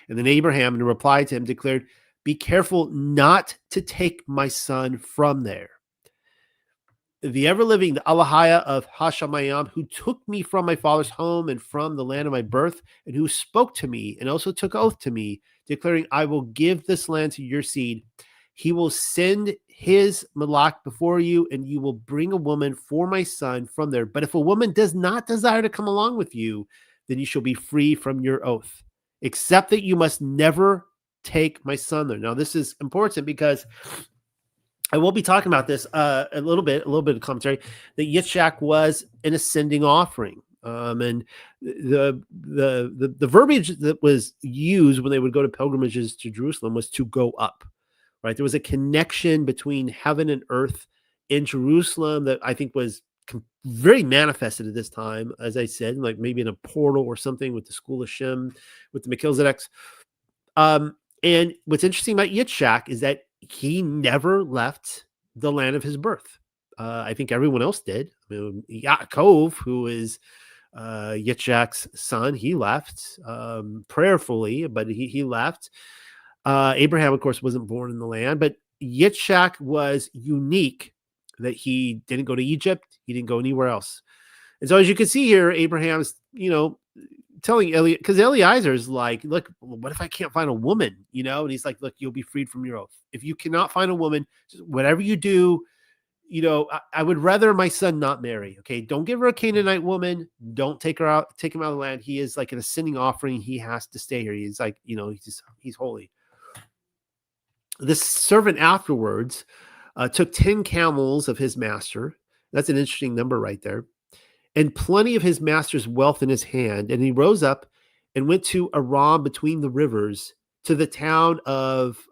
And then Abraham, in reply to him, declared, be careful not to take my son from there. The ever-living, the Alahaya of Hashamayam, who took me from my father's home and from the land of my birth, and who spoke to me and also took oath to me, declaring, I will give this land to your seed. He will send his malak before you, and you will bring a woman for my son from there. But if a woman does not desire to come along with you, then you shall be free from your oath, except that you must never take my son there. Now, this is important because I will be talking about this a little bit of commentary, that Yitzhak was an ascending offering. And the verbiage that was used when they would go to pilgrimages to Jerusalem was to go up, right? There was a connection between heaven and earth in Jerusalem that I think was very manifested at this time, as I said, like maybe in a portal or something with the school of Shem, with the Melchizedeks. And what's interesting about Yitzhak is that he never left the land of his birth. I think everyone else did. I mean, Yaakov, who is Yitzhak's son, he left prayerfully, but he left. Abraham, of course, wasn't born in the land, but Yitzhak was unique that he didn't go to Egypt. He didn't go anywhere else. And so as you can see here, Abraham's, telling Eliezer, because Eliezer is like, look, what if I can't find a woman, And he's like, look, you'll be freed from your oath. If you cannot find a woman, just whatever you do, I would rather my son not marry. Okay. Don't give her a Canaanite woman. Don't take him out of the land. He is like an ascending offering. He has to stay here. He's like, he's holy. This servant afterwards took 10 camels of his master. That's an interesting number right there. And plenty of his master's wealth in his hand. And he rose up and went to Aram between the rivers to the town of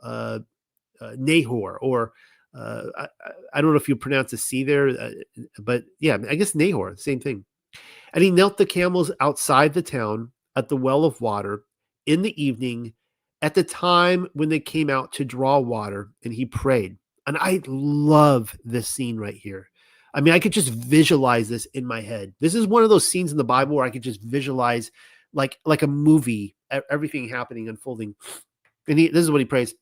Nahor, or I don't know if you pronounce the C there, but yeah, I guess Nahor, same thing. And he knelt the camels outside the town at the well of water in the evening at the time when they came out to draw water, and he prayed. And I love this scene right here. I mean, I could just visualize this in my head. This is one of those scenes in the Bible where I could just visualize like a movie, everything happening, unfolding. And this is what he prays.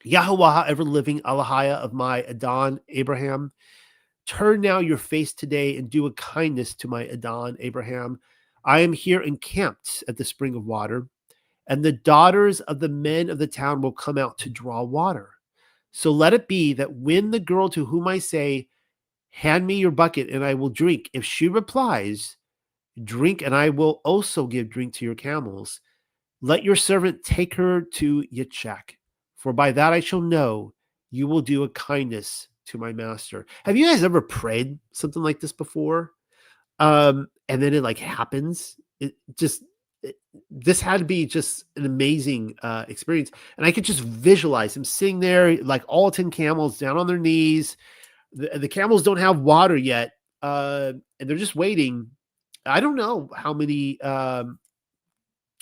Yahuwah, ever living, Alahaya of my Adon Abraham, turn now your face today and do a kindness to my Adon Abraham. I am here encamped at the spring of water, and the daughters of the men of the town will come out to draw water. So let it be that when the girl to whom I say, 'Hand me your bucket and I will drink,' if she replies, 'Drink and I will also give drink to your camels,' let your servant take her to Yitzhak, for by that I shall know you will do a kindness to my master." Have you guys ever prayed something like this before? And then it like happens. This had to be just an amazing experience. And I could just visualize him sitting there, like all 10 camels down on their knees. The camels don't have water yet, and they're just waiting. I don't know how many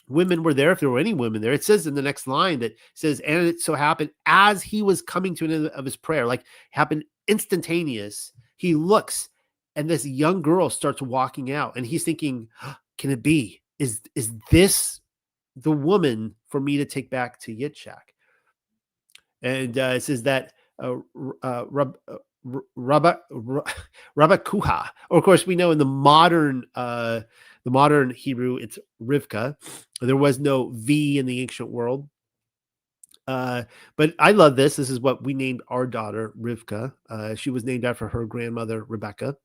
women were there, if there were any women there. It says in the next line that says, "And it so happened as he was coming to an end of his prayer," like happened instantaneous. He looks, and this young girl starts walking out, and he's thinking, "Can it be? Is this the woman for me to take back to Yitzhak?" And it says that Rabakuha, or of course we know in the modern Hebrew it's Rivka. There was no V in the ancient world. But I love this. This is what we named our daughter, Rivka. She was named after her grandmother, Rebecca.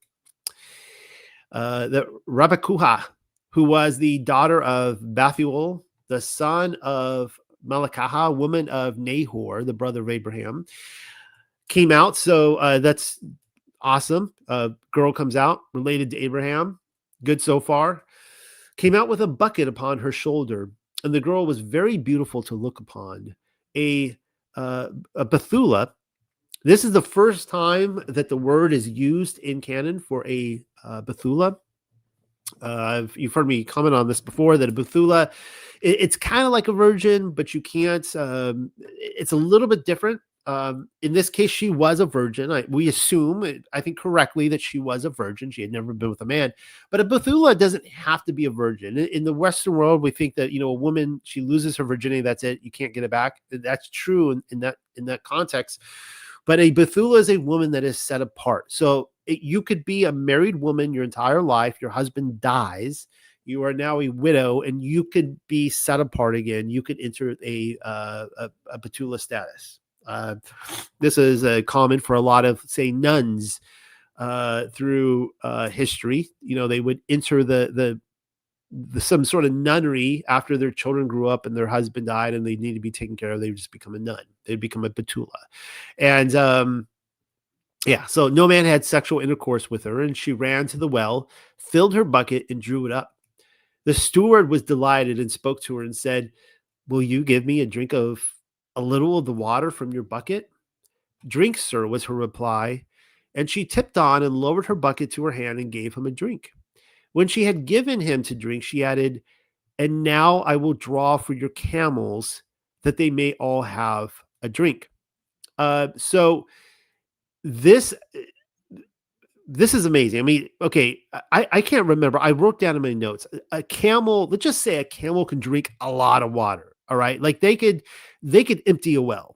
The Rabakuha, who was the daughter of Bethuel, the son of Malakaha, woman of Nahor, the brother of Abraham, came out. So that's awesome. Girl comes out related to Abraham. Good so far. Came out with a bucket upon her shoulder, and the girl was very beautiful to look upon. A Bethula. This is the first time that the word is used in canon for a Bethula. You've heard me comment on this before, that a Bethula, it's kind of like a virgin, but you can't. It's a little bit different. In this case, she was a virgin. We assume, I think correctly, that she was a virgin. She had never been with a man. But a Bethula doesn't have to be a virgin. In the Western world, we think that, a woman, she loses her virginity, that's it. You can't get it back. That's true in that context. But a Bethula is a woman that is set apart. So you could be a married woman your entire life. Your husband dies. You are now a widow, and you could be set apart again. You could enter a Bethula status. This is common for a lot of, say, nuns through history. They would enter the some sort of nunnery after their children grew up and their husband died and they need to be taken care of. They would just become a nun. They'd become a Betula. And so no man had sexual intercourse with her, and she ran to the well, filled her bucket, and drew it up. The steward was delighted and spoke to her and said, "Will you give me a drink of a little of the water from your bucket?" "Drink, sir," was her reply. And she tipped on and lowered her bucket to her hand and gave him a drink. When she had given him to drink, she added, "And now I will draw for your camels that they may all have a drink." So this is amazing. I mean, okay, I can't remember. I wrote down in my notes, a camel, let's just say a camel can drink a lot of water. All right. Like they could empty a well.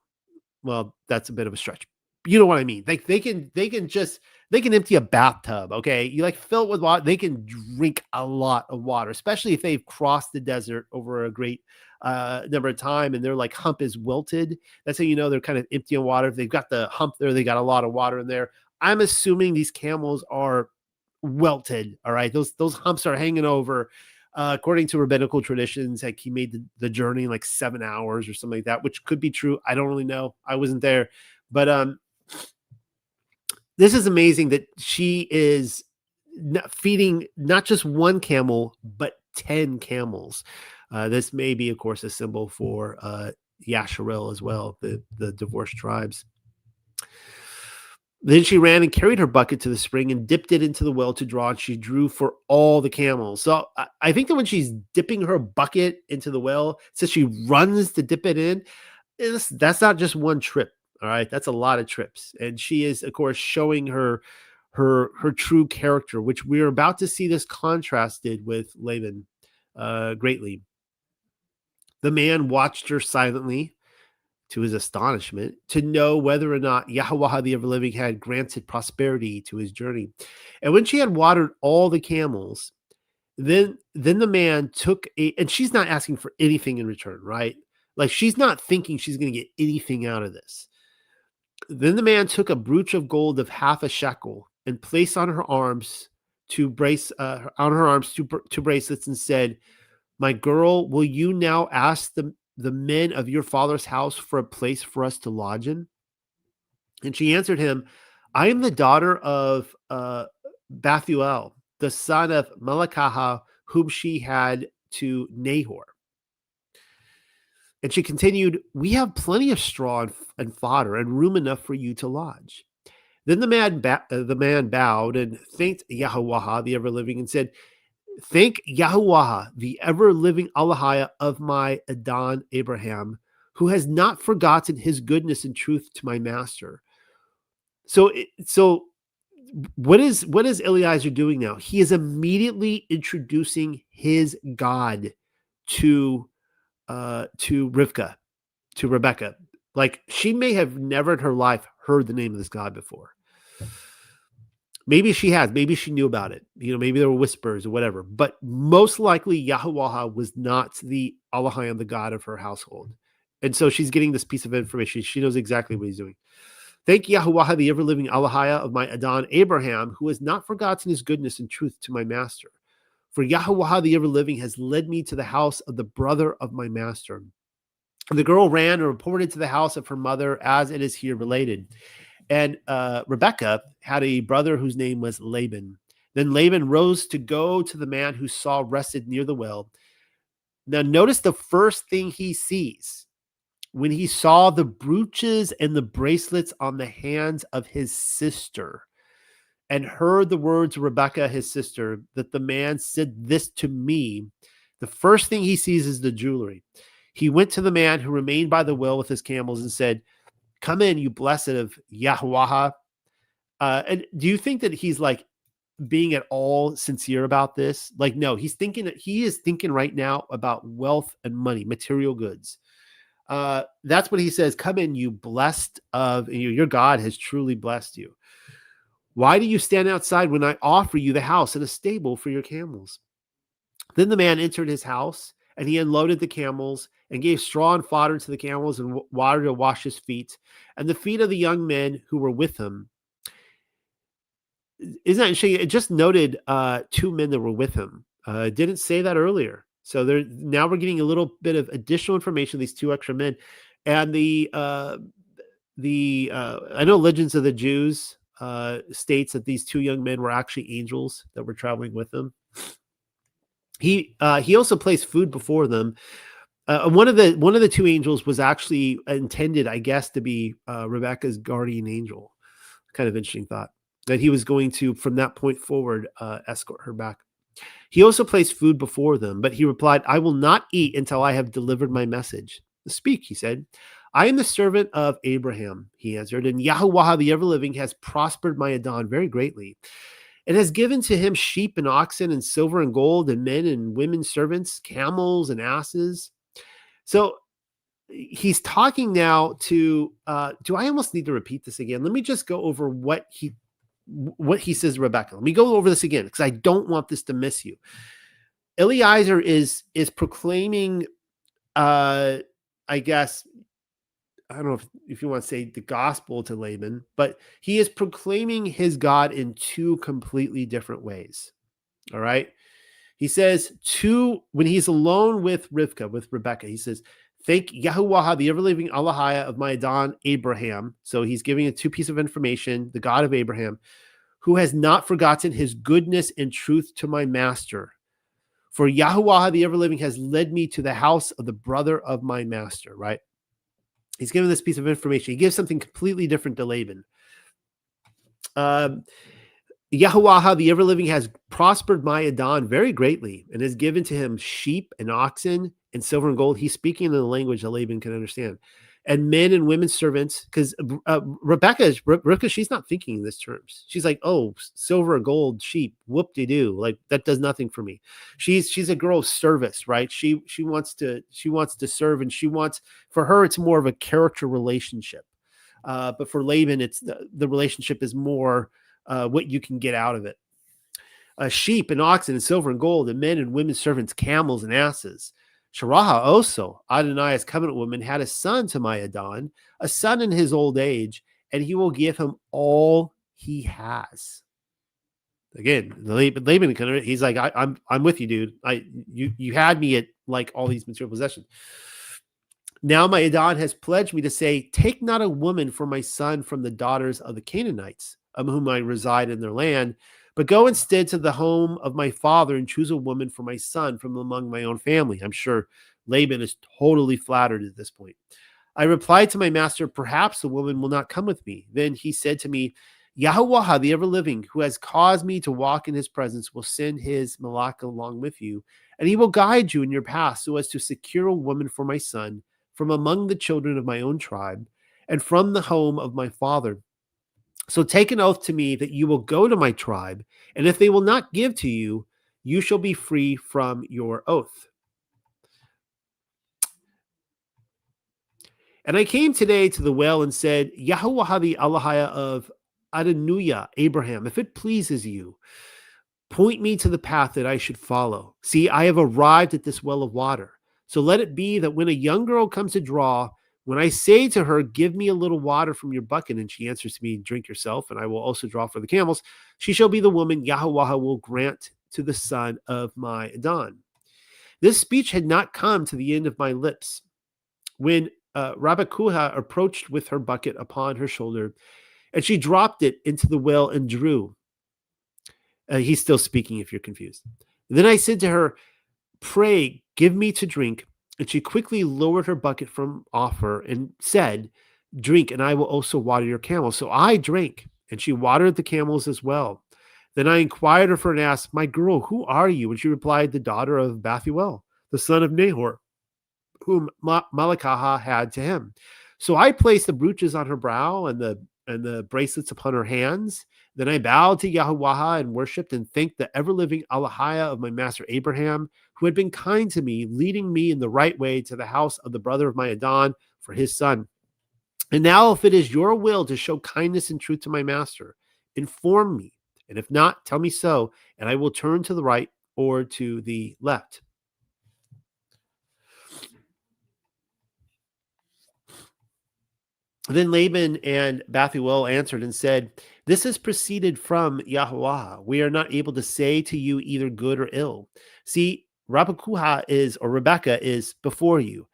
Well, that's a bit of a stretch. You know what I mean? Like they can empty a bathtub. Okay. You like fill it with water. They can drink a lot of water, especially if they've crossed the desert over a great number of time and their like hump is wilted. That's how you know they're kind of empty on water. If they've got the hump there, they got a lot of water in there. I'm assuming these camels are welted. All right. Those humps are hanging over. According to rabbinical traditions, like he made the journey in like 7 hours or something like that, which could be true. I don't really know. I wasn't there. But this is amazing that she is feeding not just one camel, but 10 camels. This may be, of course, a symbol for Yasharel as well, the divorced tribes. Then she ran and carried her bucket to the spring and dipped it into the well to draw, and she drew for all the camels. So I think that when she's dipping her bucket into the well, it says she runs to dip it in. That's not just one trip. All right. That's a lot of trips. And she is, of course, showing her true character, which we're about to see this contrasted with Laban greatly. The man watched her silently, to his astonishment, to know whether or not Yahweh the ever-living had granted prosperity to his journey. And when she had watered all the camels Then the man took and she's not asking for anything in return, right? Like she's not thinking she's going to get anything out of this. Then the man took a brooch of gold of half a shekel and placed on her arms to brace on her arms to bracelets and said, "My girl, will you now ask the men of your father's house for a place for us to lodge in?" And she answered him, "I am the daughter of Bethuel, the son of Melechah, whom she had to Nahor." And she continued, "We have plenty of straw and fodder and room enough for you to lodge." Then the man bowed and thanked Yahweh, the ever-living, and said, "Thank Yahweh, the ever-living Allahia of my Adon Abraham, who has not forgotten his goodness and truth to my master." So what is Eliezer doing now? He is immediately introducing his God to Rivka, to Rebecca. Like she may have never in her life heard the name of this God before. Maybe she has. Maybe she knew about it. Maybe there were whispers or whatever. But most likely, Yahweh was not the Allahayim, the God of her household. And so she's getting this piece of information. She knows exactly what he's doing. "Thank Yahweh, the ever-living Allahaya of my Adon Abraham, who has not forgotten his goodness and truth to my master. For Yahweh, the ever-living, has led me to the house of the brother of my master." And the girl ran and reported to the house of her mother, as it is here related. And Rebekah had a brother whose name was Laban. Then Laban rose to go to the man who Saul rested near the well. Now notice the first thing he sees when he saw the brooches and the bracelets on the hands of his sister and heard the words of Rebekah, his sister, that the man said this to me. The first thing he sees is the jewelry. He went to the man who remained by the well with his camels and said, "Come in, you blessed of Yahweh." And do you think that he's like being at all sincere about this? Like, no, he is thinking right now about wealth and money, material goods. That's what he says. "Come in, you blessed of your God has truly blessed you. Why do you stand outside when I offer you the house and a stable for your camels?" Then the man entered his house, and he unloaded the camels and gave straw and fodder to the camels and water to wash his feet and the feet of the young men who were with him. Isn't that interesting? It just noted 2 men that were with him. It didn't say that earlier. So now we're getting a little bit of additional information, these 2 extra men. And I know Legends of the Jews states that these 2 young men were actually angels that were traveling with them. He also placed food before them. One of the 2 angels was actually intended, I guess, to be Rebecca's guardian angel. Kind of interesting thought that he was going to, from that point forward, escort her back. He also placed food before them, but he replied, "I will not eat until I have delivered my message." "Speak," he said. "I am the servant of Abraham," he answered, "and Yahweh, the ever-living, has prospered my Adon very greatly, and has given to him sheep and oxen and silver and gold and men and women servants, camels and asses." So he's talking now to, do I almost need to repeat this again? Let me just go over what he says to Rebecca. Let me go over this again because I don't want this to miss you. Eliezer is proclaiming, I guess, I don't know if you want to say the gospel to Laban, but he is proclaiming his God in 2 completely different ways. All right. He says when he's alone with Rebecca, he says, "Thank Yahuwah, the ever-living Allahaya of my Adon Abraham." So he's giving a 2 piece of information, the God of Abraham, "who has not forgotten his goodness and truth to my master. For Yahuwah, the ever-living, has led me to the house of the brother of my master," right? He's given this piece of information. He gives something completely different to Laban. Yahuwah, the ever-living, has prospered my Adon very greatly and has given to him sheep and oxen and silver and gold. He's speaking in the language that Laban can understand. And men and women servants, because Rebecca, she's not thinking in these terms. She's like, "Oh, silver, gold, sheep, whoop-de-doo. Like that does nothing for me." She's a girl of service, right? She wants to serve, and for her, it's more of a character relationship. But for Laban, it's the relationship is more what you can get out of it. sheep and oxen and silver and gold, and men and women servants, camels and asses. Sharaha also, Adonai's covenant woman, had a son to my Adon, a son in his old age, and he will give him all he has. Again, Laban, he's like, I'm with you, dude. You had me at like all these material possessions. Now my Adon has pledged me to say, take not a woman for my son from the daughters of the Canaanites, among whom I reside in their land, but go instead to the home of my father and choose a woman for my son from among my own family. I'm sure Laban is totally flattered at this point. I replied to my master, perhaps the woman will not come with me. Then he said to me, Yahweh, the ever-living, who has caused me to walk in his presence, will send his malach along with you, and he will guide you in your path so as to secure a woman for my son from among the children of my own tribe and from the home of my father. So take an oath to me that you will go to my tribe, and if they will not give to you, you shall be free from your oath. And I came today to the well and said, Yahweh the Allahaya of Adonai, Abraham, if it pleases you, point me to the path that I should follow. See, I have arrived at this well of water. So let it be that when a young girl comes to draw, when I say to her, give me a little water from your bucket, and she answers to me, drink yourself, and I will also draw for the camels, she shall be the woman Yahweh will grant to the son of my Adon. This speech had not come to the end of my lips when Rabakuha approached with her bucket upon her shoulder, and she dropped it into the well and drew. He's still speaking if you're confused. Then I said to her, pray, give me to drink. And she quickly lowered her bucket from off her and said, drink, and I will also water your camels. So I drank, and she watered the camels as well. Then I inquired of her and asked, my girl, who are you? And she replied, the daughter of Bethuel, the son of Nahor, whom Malakaha had to him. So I placed the brooches on her brow and the bracelets upon her hands. Then I bowed to Yahweh and worshipped and thanked the ever-living Allahaya of my master Abraham, who had been kind to me, leading me in the right way to the house of the brother of my Adon for his son. And now if it is your will to show kindness and truth to my master, inform me. And if not, tell me so, and I will turn to the right or to the left. Then Laban and Bethuel answered and said, this has proceeded from Yahweh. We are not able to say to you either good or ill. See, Rebekah is before you.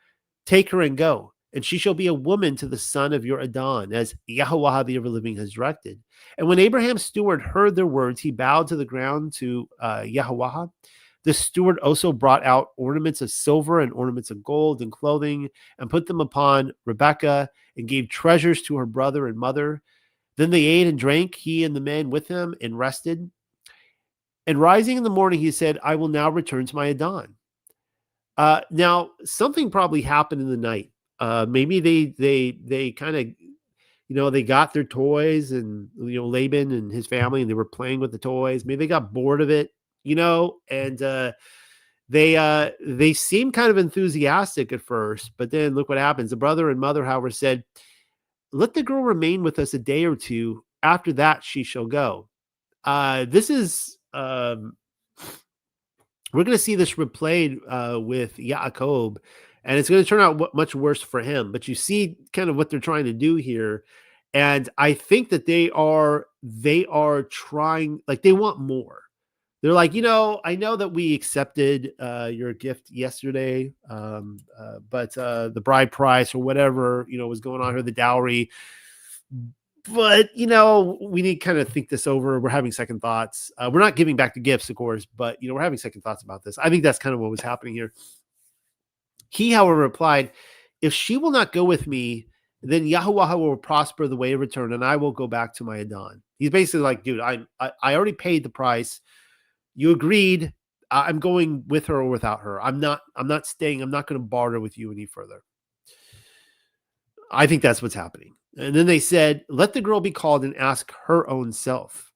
Take her and go, and she shall be a woman to the son of your Adon, as Yahweh the ever-living has directed. And when Abraham's steward heard their words, he bowed to the ground to Yahweh. The steward also brought out ornaments of silver and ornaments of gold and clothing and put them upon Rebekah and gave treasures to her brother and mother. Then they ate and drank, he and the men with him, and rested. And rising in the morning, he said, I will now return to my Adon. Now, something probably happened in the night. Maybe they kind of, they got their toys and, Laban and his family, and they were playing with the toys. Maybe they got bored of it. And they seem kind of enthusiastic at first, but then look what happens. The brother and mother, however, said, let the girl remain with us a day or two. After that, she shall go. This is, we're going to see this replayed with Yaakov, and it's going to turn out much worse for him. But you see kind of what they're trying to do here. And I think that they are trying, like, they want more. They're like, I know that we accepted your gift yesterday, but the bride price or whatever, was going on here, the dowry. But, we need to kind of think this over. We're having second thoughts. We're not giving back the gifts, of course, but, we're having second thoughts about this. I think that's kind of what was happening here. He, however, replied, if she will not go with me, then Yahweh will prosper the way of return, and I will go back to my Adon. He's basically like, dude, I already paid the price. You agreed. I'm going with her or without her. I'm not staying. I'm not going to barter with you any further. I think that's what's happening. And then they said, let the girl be called and ask her own self.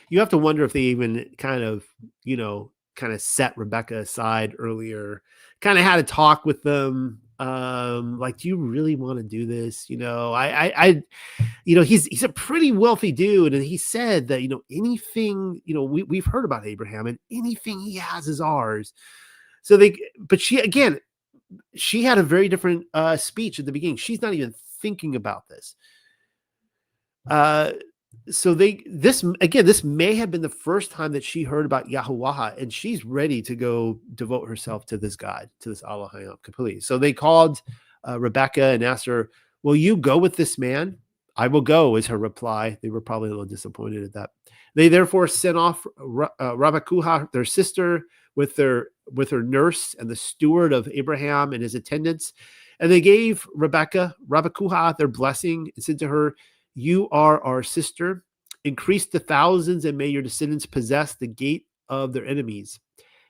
You have to wonder if they even kind of set Rebekah aside earlier, kind of had a talk with them, Like, do you really want to do this? He's a pretty wealthy dude, and he said that anything we've heard about Abraham, and anything he has is ours. But she had a very different speech at the beginning. She's not even thinking about this. This may have been the first time that she heard about Yahuwah, and she's ready to go devote herself to this God, to this Allah Hayam completely. So they called Rebecca and asked her, "Will you go with this man?" "I will go," is her reply. They were probably a little disappointed at that. They therefore sent off Rabakuha, their sister, with her nurse and the steward of Abraham and his attendants, and they gave Rabakuha, their blessing, and said to her, "You are our sister. Increase to thousands, and may your descendants possess the gate of their enemies."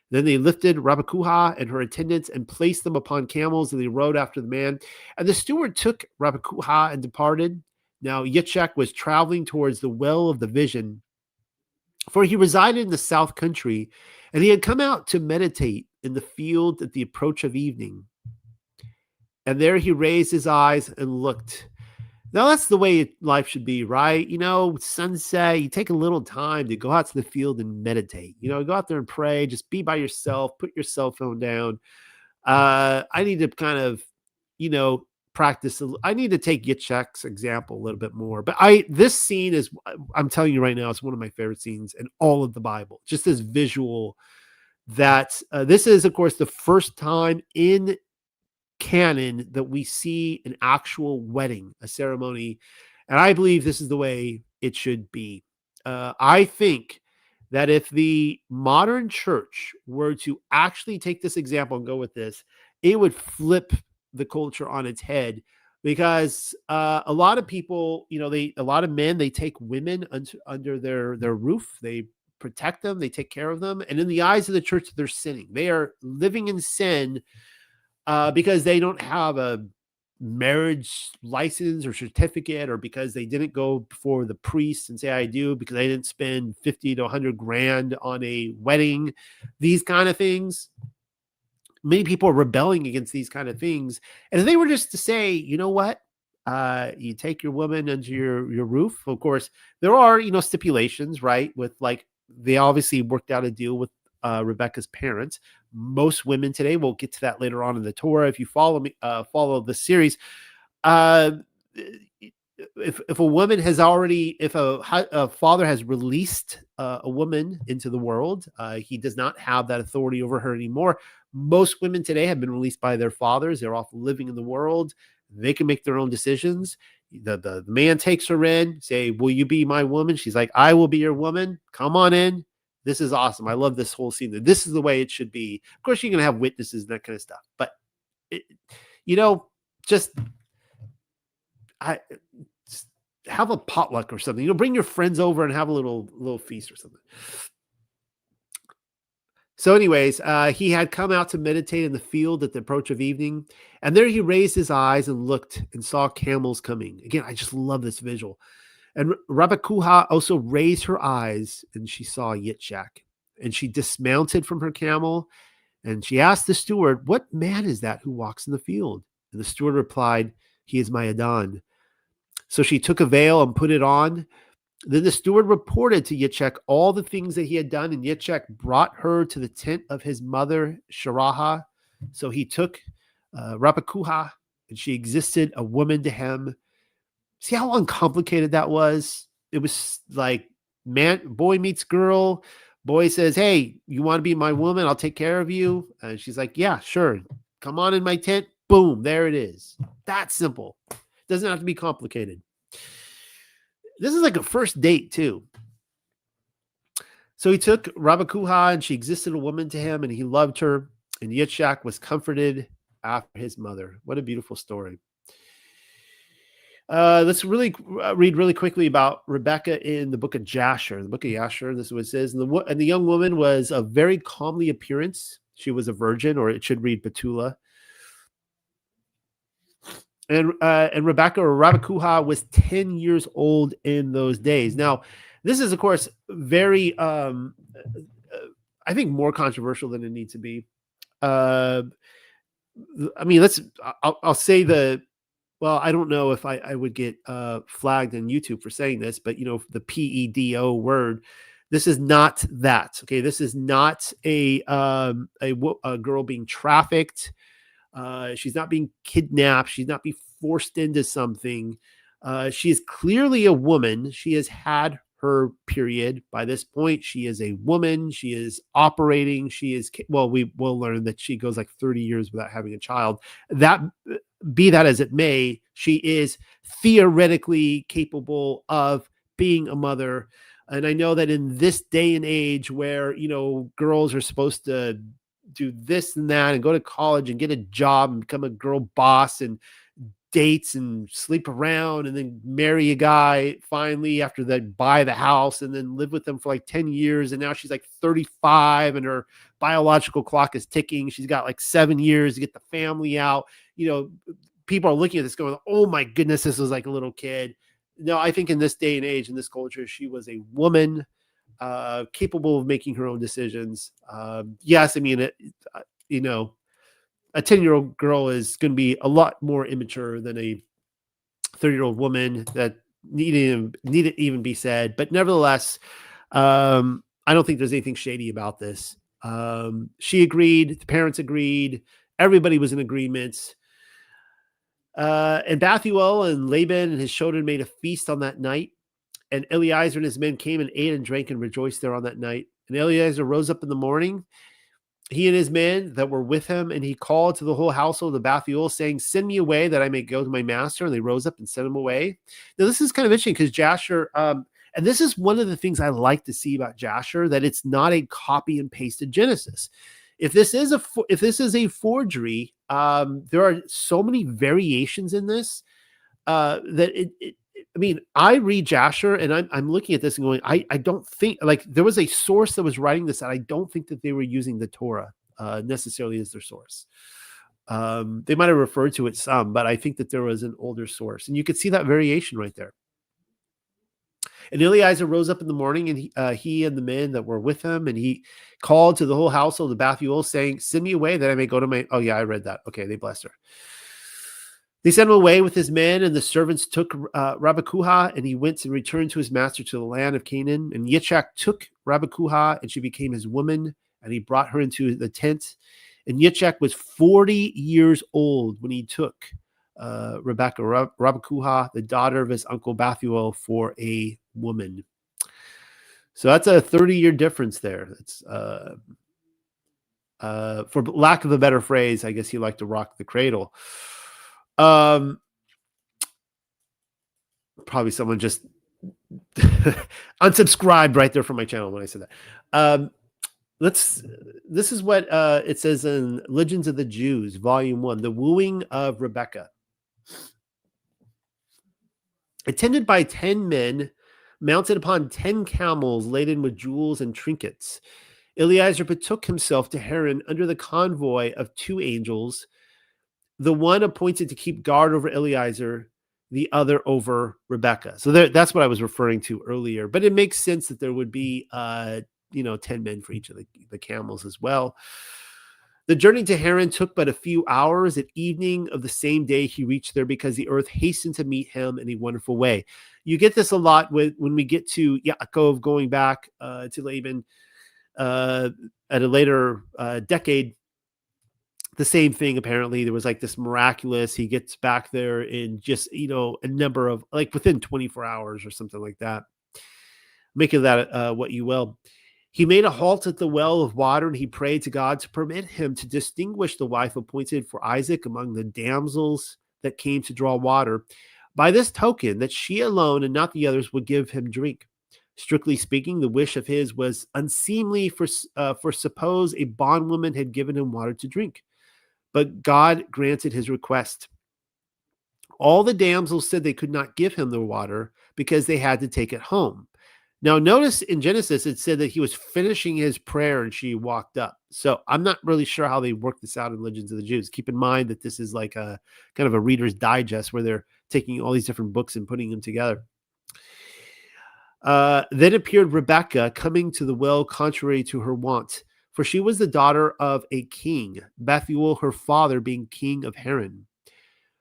Then they lifted Rabakuha and her attendants and placed them upon camels, and they rode after the man. And the steward took Rabakuha and departed. Now Yitzchak was traveling towards the well of the vision, for he resided in the south country, and he had come out to meditate in the field at the approach of evening. And there he raised his eyes and looked. Now, that's the way life should be, right? Sunset, you take a little time to go out to the field and meditate. Go out there and pray. Just be by yourself. Put your cell phone down. I need to kind of, practice. I need to take Yitzchak's example a little bit more. But this scene is, I'm telling you right now, it's one of my favorite scenes in all of the Bible. Just this visual that this is, of course, the first time in canon that we see an actual wedding, a ceremony, and I believe this is the way it should be. I think that if the modern church were to actually take this example and go with this, it would flip the culture on its head, because a lot of people, a lot of men, they take women under their roof, they protect them, they take care of them, and in the eyes of the church, they're sinning. They are living in sin. Because they don't have a marriage license or certificate, or because they didn't go before the priest and say "I do," because they didn't spend 50 to 100 grand on a wedding, these kind of things. Many people are rebelling against these kind of things. And if they were just to say, you know what, you take your woman under your roof. Of course, there are, stipulations, right? With they obviously worked out a deal with Rebecca's parents. Most women today, we'll get to that later on in the Torah. If you follow the series, if a woman has already, if a father has released a woman into the world, he does not have that authority over her anymore. Most women today have been released by their fathers. They're off living in the world. They can make their own decisions. The man takes her in, say, "Will you be my woman?" She's like, "I will be your woman. Come on in." This is awesome. I love this whole scene. This is the way it should be. Of course, you're going to have witnesses and that kind of stuff. But, just have a potluck or something. Bring your friends over and have a little feast or something. So anyways, he had come out to meditate in the field at the approach of evening. And there he raised his eyes and looked and saw camels coming. Again, I just love this visual. And Rabakuha also raised her eyes, and she saw Yitzchak. And she dismounted from her camel, and she asked the steward, "What man is that who walks in the field?" And the steward replied, "He is my Adon." So she took a veil and put it on. Then the steward reported to Yitzchak all the things that he had done, and Yitzchak brought her to the tent of his mother, Sharaha. So he took Rabakuha, and she existed a woman to him. See how uncomplicated that was? It was like boy meets girl. Boy says, "Hey, you want to be my woman? I'll take care of you." And she's like, "Yeah, sure. Come on in my tent." Boom, there it is. That's simple. Doesn't have to be complicated. This is like a first date too. So he took Rabakuha, and she existed a woman to him, and he loved her. And Yitzchak was comforted after his mother. What a beautiful story. Let's really read really quickly about Rebecca in the book of Jasher. The book of Jasher, this is what it says. And the young woman was of very comely appearance. She was a virgin, or it should read Betula. And Rebecca, or Rabakuha, was 10 years old in those days. Now, this is, of course, very, I think, more controversial than it needs to be. I mean, I'll say well, I don't know if I would get flagged on YouTube for saying this, but the PEDO word, this is not that. Okay. This is not a girl being trafficked. She's not being kidnapped. She's not being forced into something. She is clearly a woman. She has had her period. By this point, she is a woman. She is operating. We will learn that she goes like 30 years without having a child. Be that as it may, she is theoretically capable of being a mother. And I know that in this day and age where, girls are supposed to do this and that and go to college and get a job and become a girl boss and dates and sleep around and then marry a guy finally after that, buy the house and then live with them for like 10 years. And now she's like 35 and her biological clock is ticking. She's got like 7 years to get the family out. People are looking at this going, oh my goodness, this was like a little kid. No, I think in this day and age, in this culture, she was a woman capable of making her own decisions. Yes, I mean, a 10-year-old girl is going to be a lot more immature than a 30-year-old woman. That needed even be said. But nevertheless, I don't think there's anything shady about this. She agreed. The parents agreed. Everybody was in agreement. And Bethuel and Laban and his children made a feast on that night. And Eliezer and his men came and ate and drank and rejoiced there on that night. And Eliezer rose up in the morning, he and his men that were with him, and he called to the whole household of Bethuel, saying, send me away that I may go to my master. And they rose up and sent him away. Now, this is kind of interesting because Jasher, and this is one of the things I like to see about Jasher, that it's not a copy and pasted Genesis. If this is a forgery, there are so many variations in this that I mean, I read Jasher and I'm looking at this and going, I don't think, like, there was a source that was writing this, and I don't think that they were using the Torah necessarily as their source. They might have referred to it some, but I think that there was an older source, and you could see that variation right there. And Eliezer rose up in the morning, and he and the men that were with him, and he called to the whole household of Bethuel, saying, send me away that I may go to my... Oh, yeah, I read that. Okay, they blessed her. They sent him away with his men, and the servants took Rabakuha, and he went and returned to his master to the land of Canaan. And Yitzchak took Rabakuha, and she became his woman, and he brought her into the tent. And Yitzchak was 40 years old when he took Rabakuha, the daughter of his uncle Bethuel, for a woman. So that's a 30-year difference there. It's for lack of a better phrase, I guess he liked to rock the cradle. Probably someone just unsubscribed right there from my channel when I said that. This is what it says in Legends of the Jews, Volume 1, The Wooing of Rebekah. Attended by 10 men, mounted upon 10 camels laden with jewels and trinkets, Eliezer betook himself to Haran under the convoy of 2 angels, the one appointed to keep guard over Eliezer, the other over Rebekah. So that's what I was referring to earlier. But it makes sense that there would be 10 men for each of the camels as well. The journey to Haran took but a few hours. At evening of the same day, he reached there because the earth hastened to meet him in a wonderful way. You get this a lot when we get to Yaakov going back to Laban at a later decade. The same thing, apparently. There was like this miraculous, he gets back there in just, a number of, like, within 24 hours or something like that. Make of that what you will. He made a halt at the well of water, and he prayed to God to permit him to distinguish the wife appointed for Isaac among the damsels that came to draw water, by this token that she alone and not the others would give him drink. Strictly speaking, the wish of his was unseemly, for suppose a bondwoman had given him water to drink. But God granted his request. All the damsels said they could not give him the water because they had to take it home. Now, notice in Genesis, it said that he was finishing his prayer and she walked up. So I'm not really sure how they worked this out in Legends of the Jews. Keep in mind that this is like a kind of a Reader's Digest where they're taking all these different books and putting them together. Then appeared Rebekah coming to the well contrary to her wont. for she was the daughter of a king, Bethuel, her father, being king of Haran.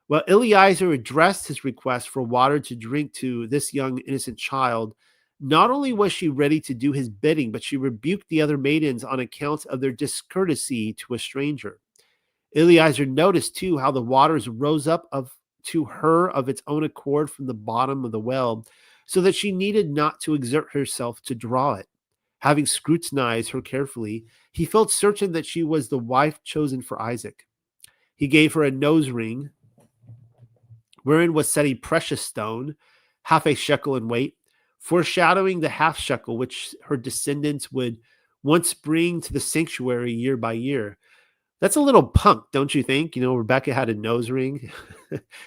Well, Eliezer addressed his request for water to drink to this young innocent child. Not only was she ready to do his bidding, but she rebuked the other maidens on account of their discourtesy to a stranger. Eliezer noticed too how the waters rose up to her of its own accord from the bottom of the well, so that she needed not to exert herself to draw it. Having scrutinized her carefully, he felt certain that she was the wife chosen for Isaac. He gave her a nose ring, wherein was set a precious stone, half a shekel in weight, foreshadowing the half shekel which her descendants would once bring to the sanctuary year by year. That's a little punk, don't you think? Rebecca had a nose ring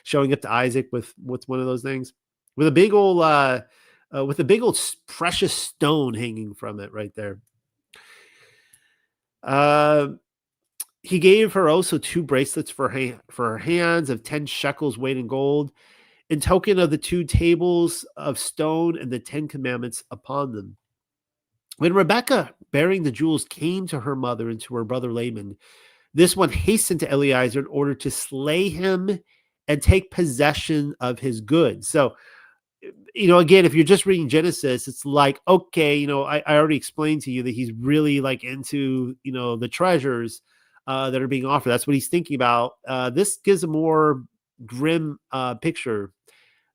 showing up to Isaac with one of those things with a big old precious stone hanging from it right there. He gave her also 2 bracelets for her hands of 10 shekels weight in gold, in token of the 2 tables of stone and the 10 commandments upon them. When Rebekah, bearing the jewels, came to her mother and to her brother Laban, this one hastened to Eliezer in order to slay him and take possession of his goods. So, again, if you're just reading Genesis, it's like, okay, I already explained to you that he's really like into, the treasures that are being offered. That's what he's thinking about. This gives a more grim picture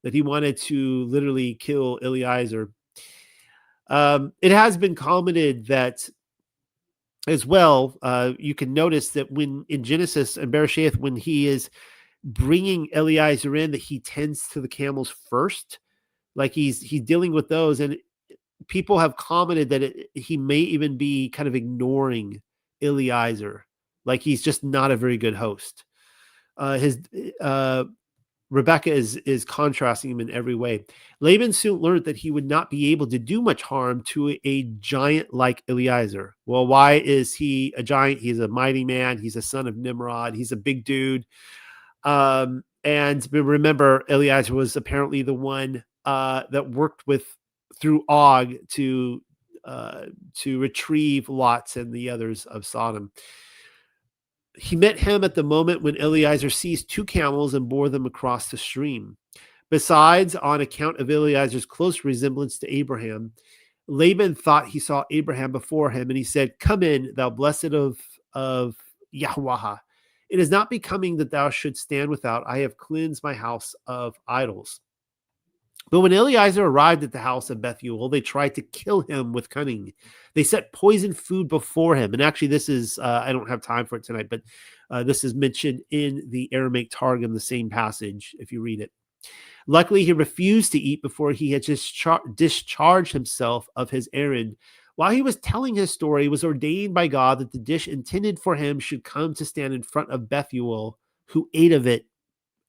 that he wanted to literally kill Eliezer. It has been commented that as well, you can notice that when in Genesis and Bereshith, when he is bringing Eliezer in, that he tends to the camels first, like he's dealing with those, and people have commented that he may even be kind of ignoring Eliezer, like he's just not a very good host. Rebecca is contrasting him in every way. Laban soon learned that he would not be able to do much harm to a giant like Eliezer. Well, why is he a giant? He's a mighty man. He's a son of Nimrod. He's a big dude. And remember, Eliezer was apparently the one that worked through Og to retrieve Lot and the others of Sodom. He met him at the moment when Eliezer seized 2 camels and bore them across the stream. Besides, on account of Eliezer's close resemblance to Abraham, Laban thought he saw Abraham before him, and he said, "Come in, thou blessed of Yahweh. It is not becoming that thou shouldst stand without. I have cleansed my house of idols." But when Eliezer arrived at the house of Bethuel, they tried to kill him with cunning. They set poisoned food before him. And actually, this is, I don't have time for it tonight, but this is mentioned in the Aramaic Targum, the same passage, if you read it. Luckily, he refused to eat before he had discharged himself of his errand. While he was telling his story, it was ordained by God that the dish intended for him should come to stand in front of Bethuel, who ate of it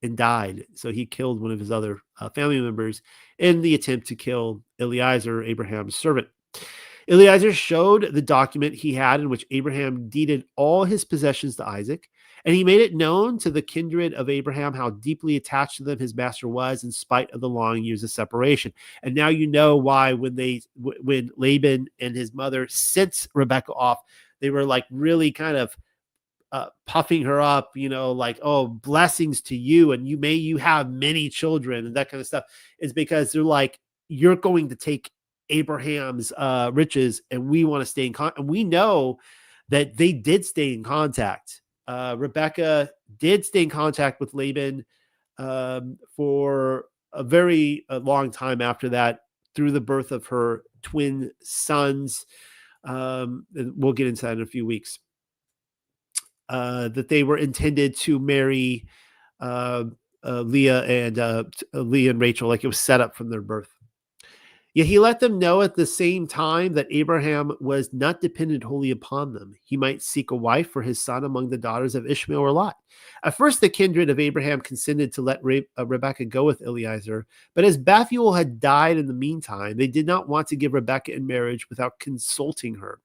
and died. So he killed one of his other family members in the attempt to kill Eliezer, Abraham's servant. Eliezer showed the document he had in which Abraham deeded all his possessions to Isaac, and he made it known to the kindred of Abraham how deeply attached to them his master was in spite of the long years of separation. And now you know why when Laban and his mother sent Rebekah off, they were like really kind of puffing her up, like, oh, blessings to you, and you have many children and that kind of stuff, is because they're like, you're going to take Abraham's riches, and we want to stay in contact. And we know that they did stay in contact. Rebecca did stay in contact with Laban for a very long time after that, through the birth of her twin sons. And we'll get into that in a few weeks. That they were intended to marry Leah and Rachel, like it was set up from their birth. Yet he let them know at the same time that Abraham was not dependent wholly upon them. He might seek a wife for his son among the daughters of Ishmael or Lot. At first, the kindred of Abraham consented to let Rebekah go with Eliezer, but as Bethuel had died in the meantime, they did not want to give Rebekah in marriage without consulting her.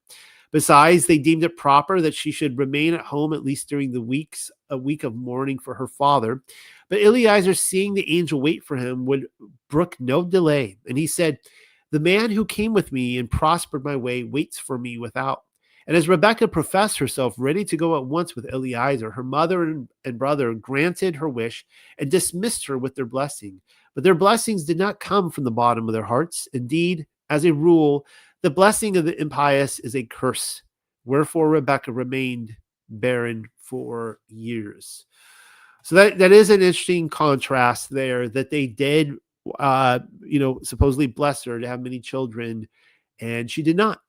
Besides, they deemed it proper that she should remain at home at least during a week of mourning for her father. But Eliezer, seeing the angel wait for him, would brook no delay. And he said, "The man who came with me and prospered my way waits for me without. And as Rebekah professed herself ready to go at once with Eliezer, her mother and brother granted her wish and dismissed her with their blessing. But their blessings did not come from the bottom of their hearts. Indeed, as a rule, the blessing of the impious is a curse. Wherefore Rebekah remained barren for years. So that is an interesting contrast there, that they did, supposedly bless her to have many children, and she did not.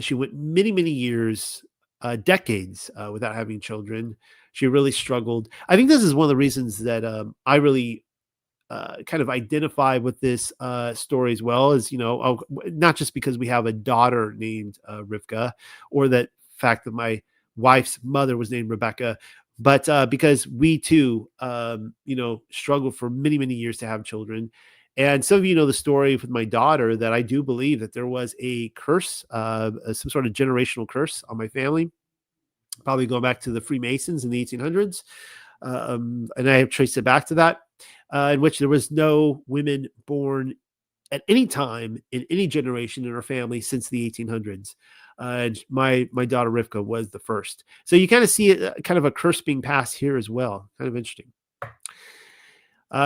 She went many, many years, decades without having children. She really struggled. I think this is one of the reasons that I really kind of identify with this story as well, as not just because we have a daughter named Rivka, or that fact that my wife's mother was named Rebecca, but because we too, struggled for many, many years to have children. And some of you know the story with my daughter, that I do believe that there was a curse, some sort of generational curse on my family, probably going back to the Freemasons in the 1800s. And I have traced it back to that, in which there was no women born at any time in any generation in our family since the 1800s. And my daughter Rivka was the first. So you kind of see it, kind of a curse being passed here as well. Kind of interesting.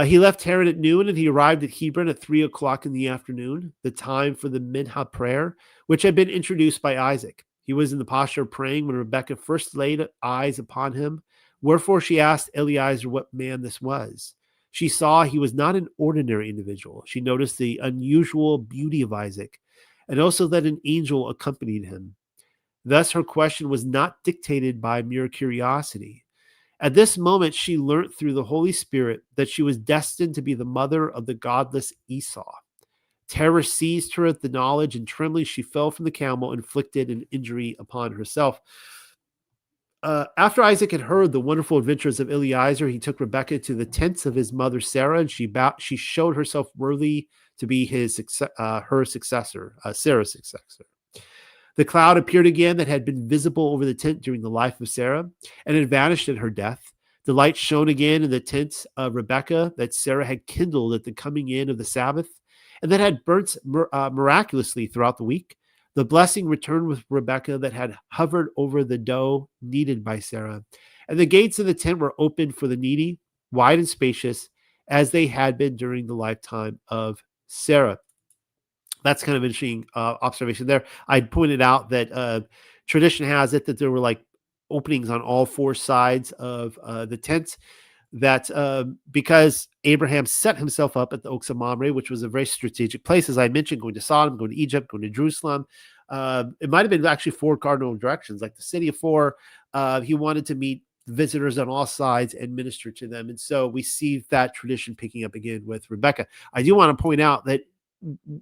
He left Haran at noon, and he arrived at Hebron at 3:00 in the afternoon, the time for the Minha prayer, which had been introduced by Isaac. He was in the posture of praying when Rebekah first laid eyes upon him. Wherefore she asked Eliezer what man this was. She saw he was not an ordinary individual. She noticed the unusual beauty of Isaac, and also that an angel accompanied him. Thus her question was not dictated by mere curiosity. At this moment, she learnt through the Holy Spirit that she was destined to be the mother of the godless Esau. Terror seized her at the knowledge, and trembling she fell from the camel, inflicted an injury upon herself. After Isaac had heard the wonderful adventures of Eliezer, he took Rebekah to the tents of his mother Sarah, and she showed herself worthy to be her successor, Sarah's successor. The cloud appeared again that had been visible over the tent during the life of Sarah, and had vanished at her death. The light shone again in the tent of Rebekah that Sarah had kindled at the coming in of the Sabbath, and that had burnt miraculously throughout the week. The blessing returned with Rebekah that had hovered over the dough kneaded by Sarah. And the gates of the tent were opened for the needy, wide and spacious, as they had been during the lifetime of Sarah. That's kind of interesting observation there. I pointed out that tradition has it that there were like openings on all four sides of the tent, that because Abraham set himself up at the Oaks of Mamre, which was a very strategic place, as I mentioned, going to Sodom, going to Egypt, going to Jerusalem. It might have been actually four cardinal directions, like the city of four. He wanted to meet visitors on all sides and minister to them. And so we see that tradition picking up again with Rebekah. I do want to point out that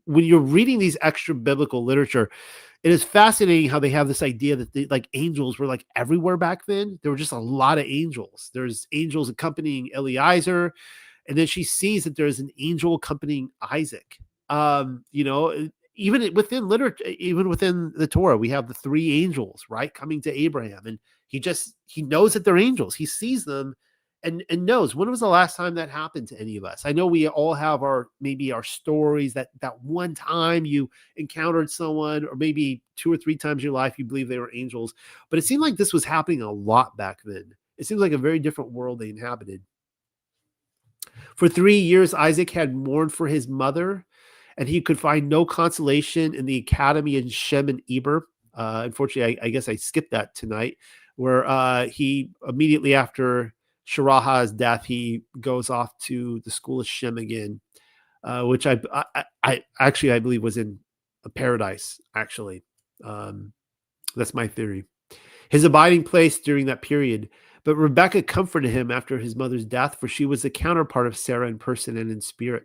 when you're reading these extra biblical literature, it is fascinating how they have this idea that like angels were like everywhere back then. There were just a lot of angels. There's angels accompanying Eliezer, and then she sees that there's an angel accompanying Isaac. Even within literature, even within the Torah, we have the three angels, right, coming to Abraham, and he knows that they're angels. He sees them and knows. When was the last time that happened to any of us? I know we all have our stories that one time you encountered someone, or maybe 2 or 3 times in your life you believe they were angels, but it seemed like this was happening a lot back then. It seems like a very different world they inhabited. For 3 years, Isaac had mourned for his mother, and he could find no consolation in the academy in Shem and Eber. Unfortunately, I guess I skipped that tonight, where he immediately after Sharaha's death, he goes off to the school of Shem again, which I believe was in a paradise. Actually, that's my theory. His abiding place during that period. But Rebekah comforted him after his mother's death, for she was the counterpart of Sarah in person and in spirit.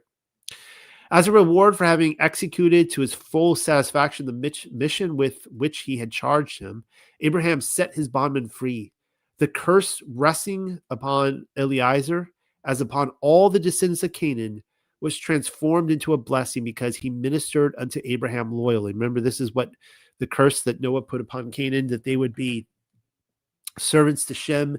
As a reward for having executed to his full satisfaction the mission with which he had charged him, Abraham set his bondman free. The curse resting upon Eliezer, as upon all the descendants of Canaan, was transformed into a blessing because he ministered unto Abraham loyally. Remember, this is what the curse that Noah put upon Canaan, that they would be servants to Shem.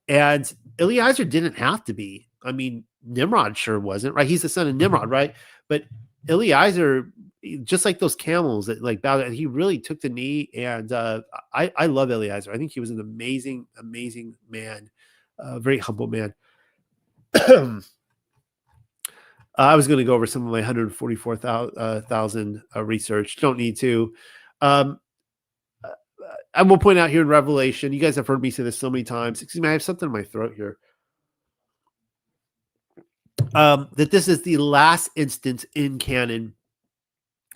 And Eliezer didn't have to be. I mean, Nimrod sure wasn't, right? He's the son of Nimrod, right? But Eliezer, just like those camels that like bowed, and he really took the knee. And I love Eliezer. I think he was an amazing man, very humble man. I was going to go over some of my 144,000 research. Don't need to. I will point out here in Revelation, you guys have heard me say this so many times. Excuse me, I have something in my throat here. That this is the last instance in canon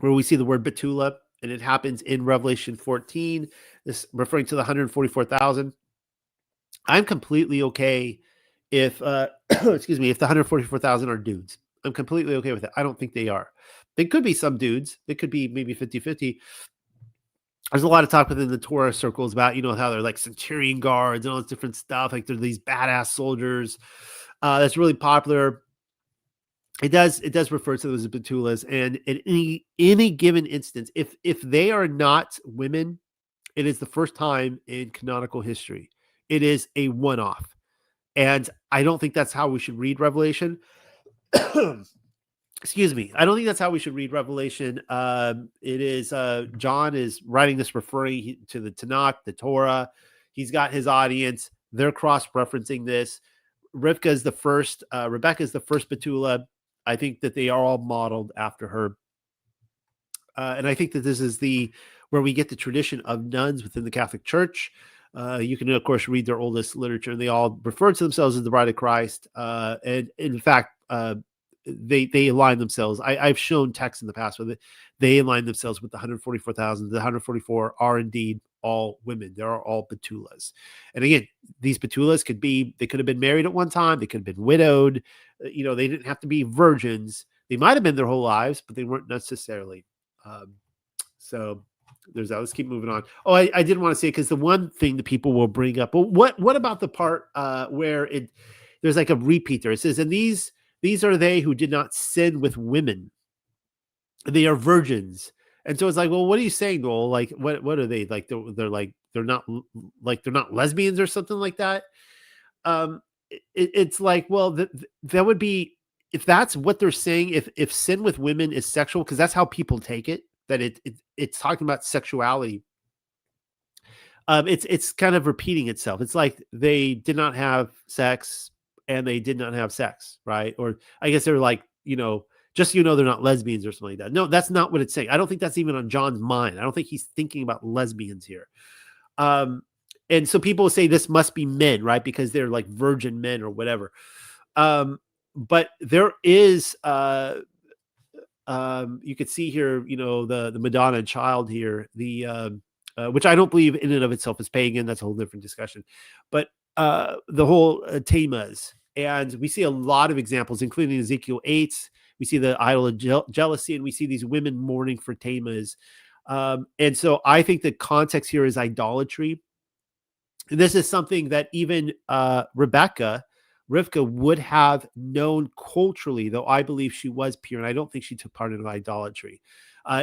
where we see the word Betula, and it happens in Revelation 14. This referring to the 144,000. I'm completely okay if, excuse me, if the 144,000 are dudes. I'm completely okay with it. I don't think they are. They could be some dudes. It could be maybe 50-50. There's a lot of talk within the Torah circles about, how they're like centurion guards and all this different stuff. Like they're these badass soldiers. That's really popular. It does refer to those as Betulas. And in any given instance, if they are not women, it is the first time in canonical history. It is a one-off. And I don't think that's how we should read Revelation. Excuse me. I don't think that's how we should read Revelation. It is John is writing this referring to the Tanakh, the Torah. He's got his audience. They're cross-referencing this. Rebecca is the first Betula. I think that they are all modeled after her. And I think that this is where we get the tradition of nuns within the Catholic Church. You can, of course, read their oldest literature, and they all refer to themselves as the Bride of Christ. And in fact, they align themselves. I've shown texts in the past where they align themselves with the 144,000. The 144 are indeed all women. They are all Betulas. And again, these Betulas they could have been married at one time. They could have been widowed. They didn't have to be virgins. They might have been their whole lives, but they weren't necessarily. So there's that. Let's keep moving on. Oh, I did want to say, because the one thing that people will bring up, well, what about the part where there's like a repeat there? It says, and these are they who did not sin with women. They are virgins. And so it's like, well, what are you saying, Noel? Like, what are they? Like, they're not lesbians or something like that. It's like, well, that would be, if that's what they're saying, if sin with women is sexual, because that's how people take it, that it's talking about sexuality. It's kind of repeating itself. It's like they did not have sex and they did not have sex, right? Or I guess they're like, just they're not lesbians or something like that. No, that's not what it's saying. I don't think that's even on John's mind. I don't think he's thinking about lesbians here. And so people say this must be men, right? Because they're like virgin men or whatever. But there is, you could see here, the Madonna and child here, which I don't believe in and of itself is pagan. That's a whole different discussion. But the whole Tamas, and we see a lot of examples, including Ezekiel 8. We see the idol of jealousy, and we see these women mourning for Tamas. And so I think the context here is idolatry. And this is something that even Rivka would have known culturally, though I believe she was pure, and I don't think she took part in idolatry.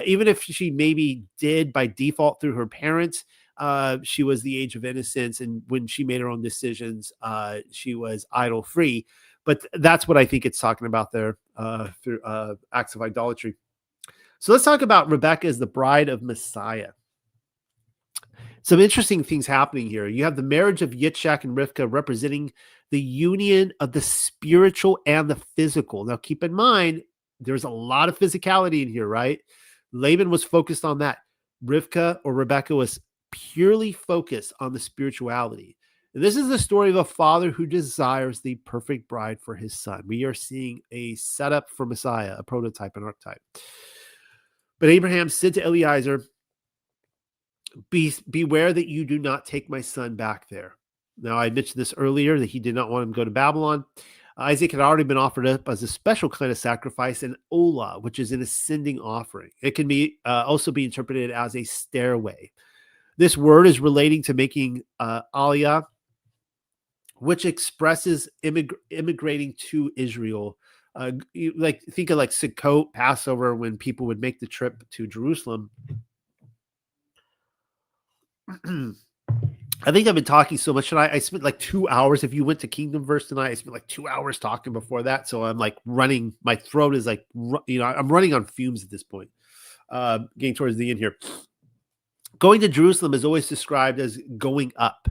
Even if she maybe did by default through her parents, she was the age of innocence, and when she made her own decisions, she was idol-free. But that's what I think it's talking about there through acts of idolatry. So let's talk about Rebecca as the bride of Messiah. Some interesting things happening here. You have the marriage of Yitzhak and Rivka representing the union of the spiritual and the physical. Now, keep in mind, there's a lot of physicality in here, right? Laban was focused on that. Rivka or Rebecca was purely focused on the spirituality. And this is the story of a father who desires the perfect bride for his son. We are seeing a setup for Messiah, a prototype, an archetype. But Abraham said to Eliezer, beware that you do not take my son back there. Now, I mentioned this earlier, that he did not want him to go to Babylon. Isaac had already been offered up as a special kind of sacrifice, an olah, which is an ascending offering. It can be also be interpreted as a stairway. This word is relating to making aliyah, which expresses immigrating to Israel. Think of like Sukkot, Passover, when people would make the trip to Jerusalem. I think I've been talking so much tonight. I spent like 2 hours. If you went to Kingdom Verse tonight, I spent like 2 hours talking before that. So I'm like running. My throat is like, I'm running on fumes at this point. Getting towards the end here. Going to Jerusalem is always described as going up.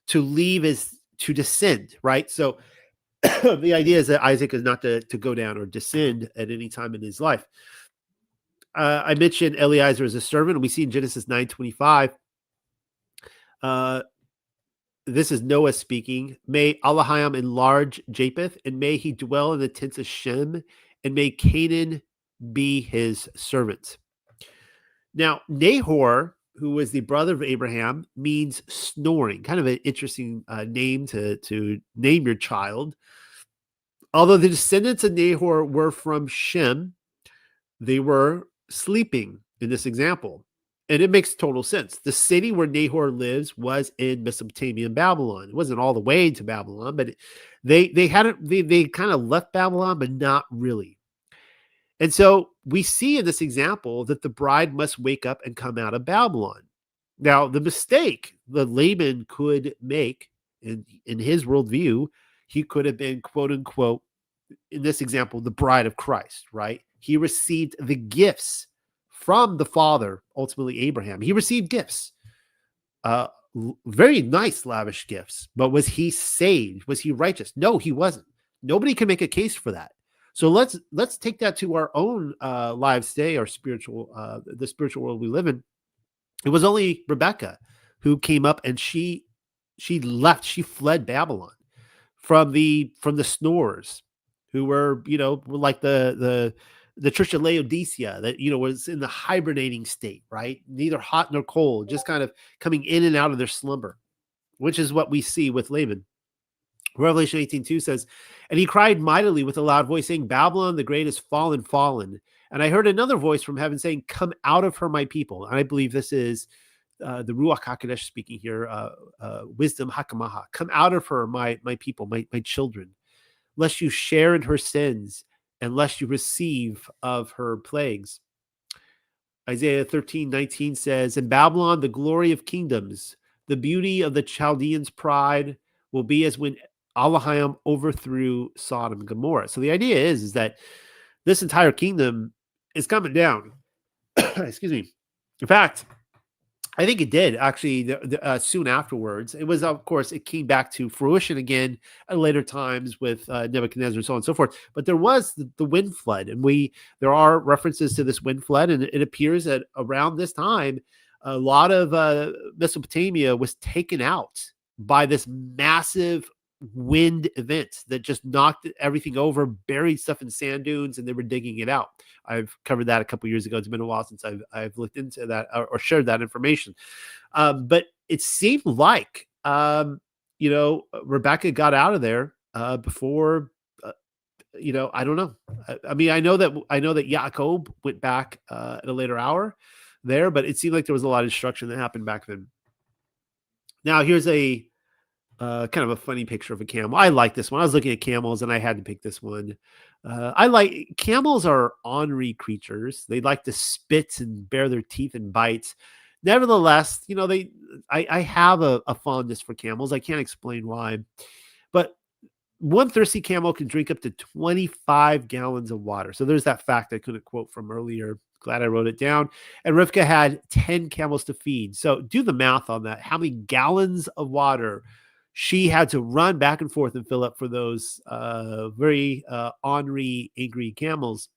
To leave is to descend, right? So the idea is that Isaac is not to go down or descend at any time in his life. I mentioned Eliezer as a servant. We see in Genesis 9:25. This is Noah speaking. May Elohim enlarge Japheth, and may he dwell in the tents of Shem, and may Canaan be his servant. Now, Nahor, who was the brother of Abraham, means snoring. Kind of an interesting name to name your child. Although the descendants of Nahor were from Shem, they were sleeping in this example. And it makes total sense. The city where Nahor lives was in Mesopotamia and Babylon. It wasn't all the way to Babylon, but they kind of left Babylon, but not really. And so we see in this example that the bride must wake up and come out of Babylon. Now, the mistake that Laban could make in his worldview, he could have been, quote unquote, in this example, the bride of Christ, right? He received the gifts from the father, ultimately Abraham. He received gifts, very nice, lavish gifts. But was he saved? Was he righteous? No, he wasn't. Nobody can make a case for that. So let's take that to our own lives today, our spiritual, the spiritual world we live in. It was only Rebecca who came up and she left. She fled Babylon from the snorers, who were like the church of Laodicea that was in the hibernating state, right? Neither hot nor cold, just kind of coming in and out of their slumber, which is what we see with Laban. Revelation 18:2 says, and he cried mightily with a loud voice, saying, Babylon the great is fallen, fallen. And I heard another voice from heaven saying, come out of her, my people. And I believe this is the Ruach HaKodesh speaking here, wisdom Hakamaha. Come out of her, my people, my children, lest you share in her sins, and lest you receive of her plagues. Isaiah 13:19 says, in Babylon, the glory of kingdoms, the beauty of the Chaldeans' pride will be as when Elohim overthrew Sodom and Gomorrah. So the idea is that this entire kingdom is coming down. Excuse me. In fact, I think it did actually soon afterwards. It was, of course, it came back to fruition again at later times with Nebuchadnezzar and so on and so forth. But there was the wind flood, and there are references to this wind flood, and it appears that around this time, a lot of Mesopotamia was taken out by this massive wind event that just knocked everything over, buried stuff in sand dunes, and they were digging it out. I've covered that a couple years ago. It's been a while since I've looked into that or shared that information. But it seemed like Rebecca got out of there before. I don't know. I mean, I know that Yaakov went back at a later hour there, but it seemed like there was a lot of destruction that happened back then. Now, here's a kind of a funny picture of a camel. I like this one. I was looking at camels and I had to pick this one. Camels are ornery creatures. They like to spit and bare their teeth and bite. Nevertheless, I have a fondness for camels. I can't explain why, but one thirsty camel can drink up to 25 gallons of water. So there's that fact I couldn't quote from earlier. Glad I wrote it down. And Rivka had 10 camels to feed. So do the math on that. How many gallons of water she had to run back and forth and fill up for those very ornery, angry camels.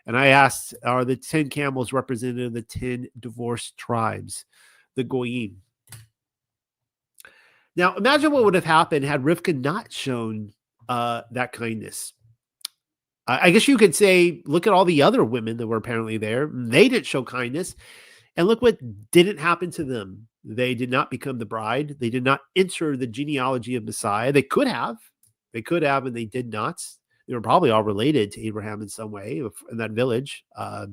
And I asked, are the 10 camels representative of the 10 divorced tribes, the Goyim? Now, imagine what would have happened had Rivka not shown that kindness. I guess you could say, look at all the other women that were apparently there. They didn't show kindness. And look what didn't happen to them. They did not become the bride. They did not enter the genealogy of Messiah. They could have, and they did not. They were probably all related to Abraham in some way in that village. They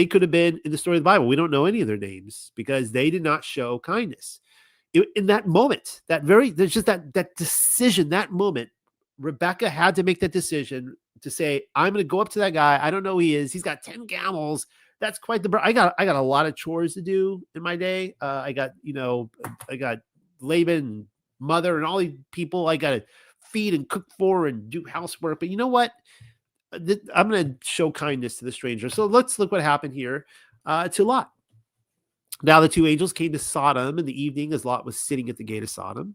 could have been in the story of the Bible. We don't know any of their names because they did not show kindness. In that moment, there's just that decision, that moment, Rebecca had to make that decision to say, I'm going to go up to that guy. I don't know who he is. He's got 10 camels. that's quite the. I got a lot of chores to do in my day. I got Laban and mother and all these people I got to feed and cook for and do housework. But you know what? I'm going to show kindness to the stranger. So let's look what happened here to Lot. Now the two angels came to Sodom in the evening as Lot was sitting at the gate of Sodom.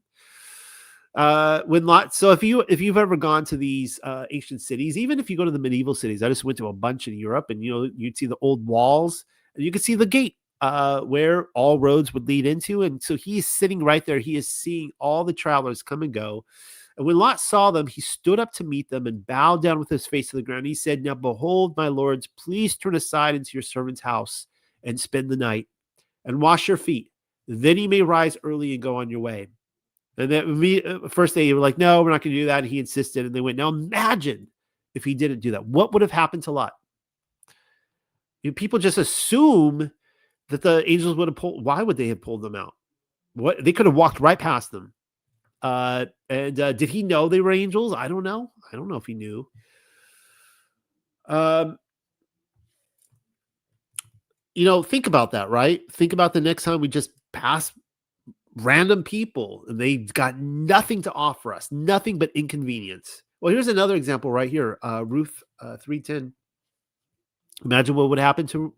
When Lot, so if you've ever gone to these ancient cities, even if you go to the medieval cities, I just went to a bunch in Europe, and you'd see the old walls, and you could see the gate where all roads would lead into, and so he's sitting right there. He is seeing all the travelers come and go. And when Lot saw them, he stood up to meet them and bowed down with his face to the ground. He said, "Now behold, my lords, please turn aside into your servant's house and spend the night and wash your feet. Then you may rise early and go on your way." And then first they were like, "No, we're not going to do that." And he insisted, and they went. Now imagine if he didn't do that. What would have happened to Lot? People just assume that the angels would have pulled. Why would they have pulled them out? What, they could have walked right past them. Did he know they were angels? I don't know. I don't know if he knew. Think about that, right? Think about the next time we just pass random people and they got nothing to offer us, nothing but inconvenience. Well, here's another example right here. Ruth 3:10. Imagine what would happen to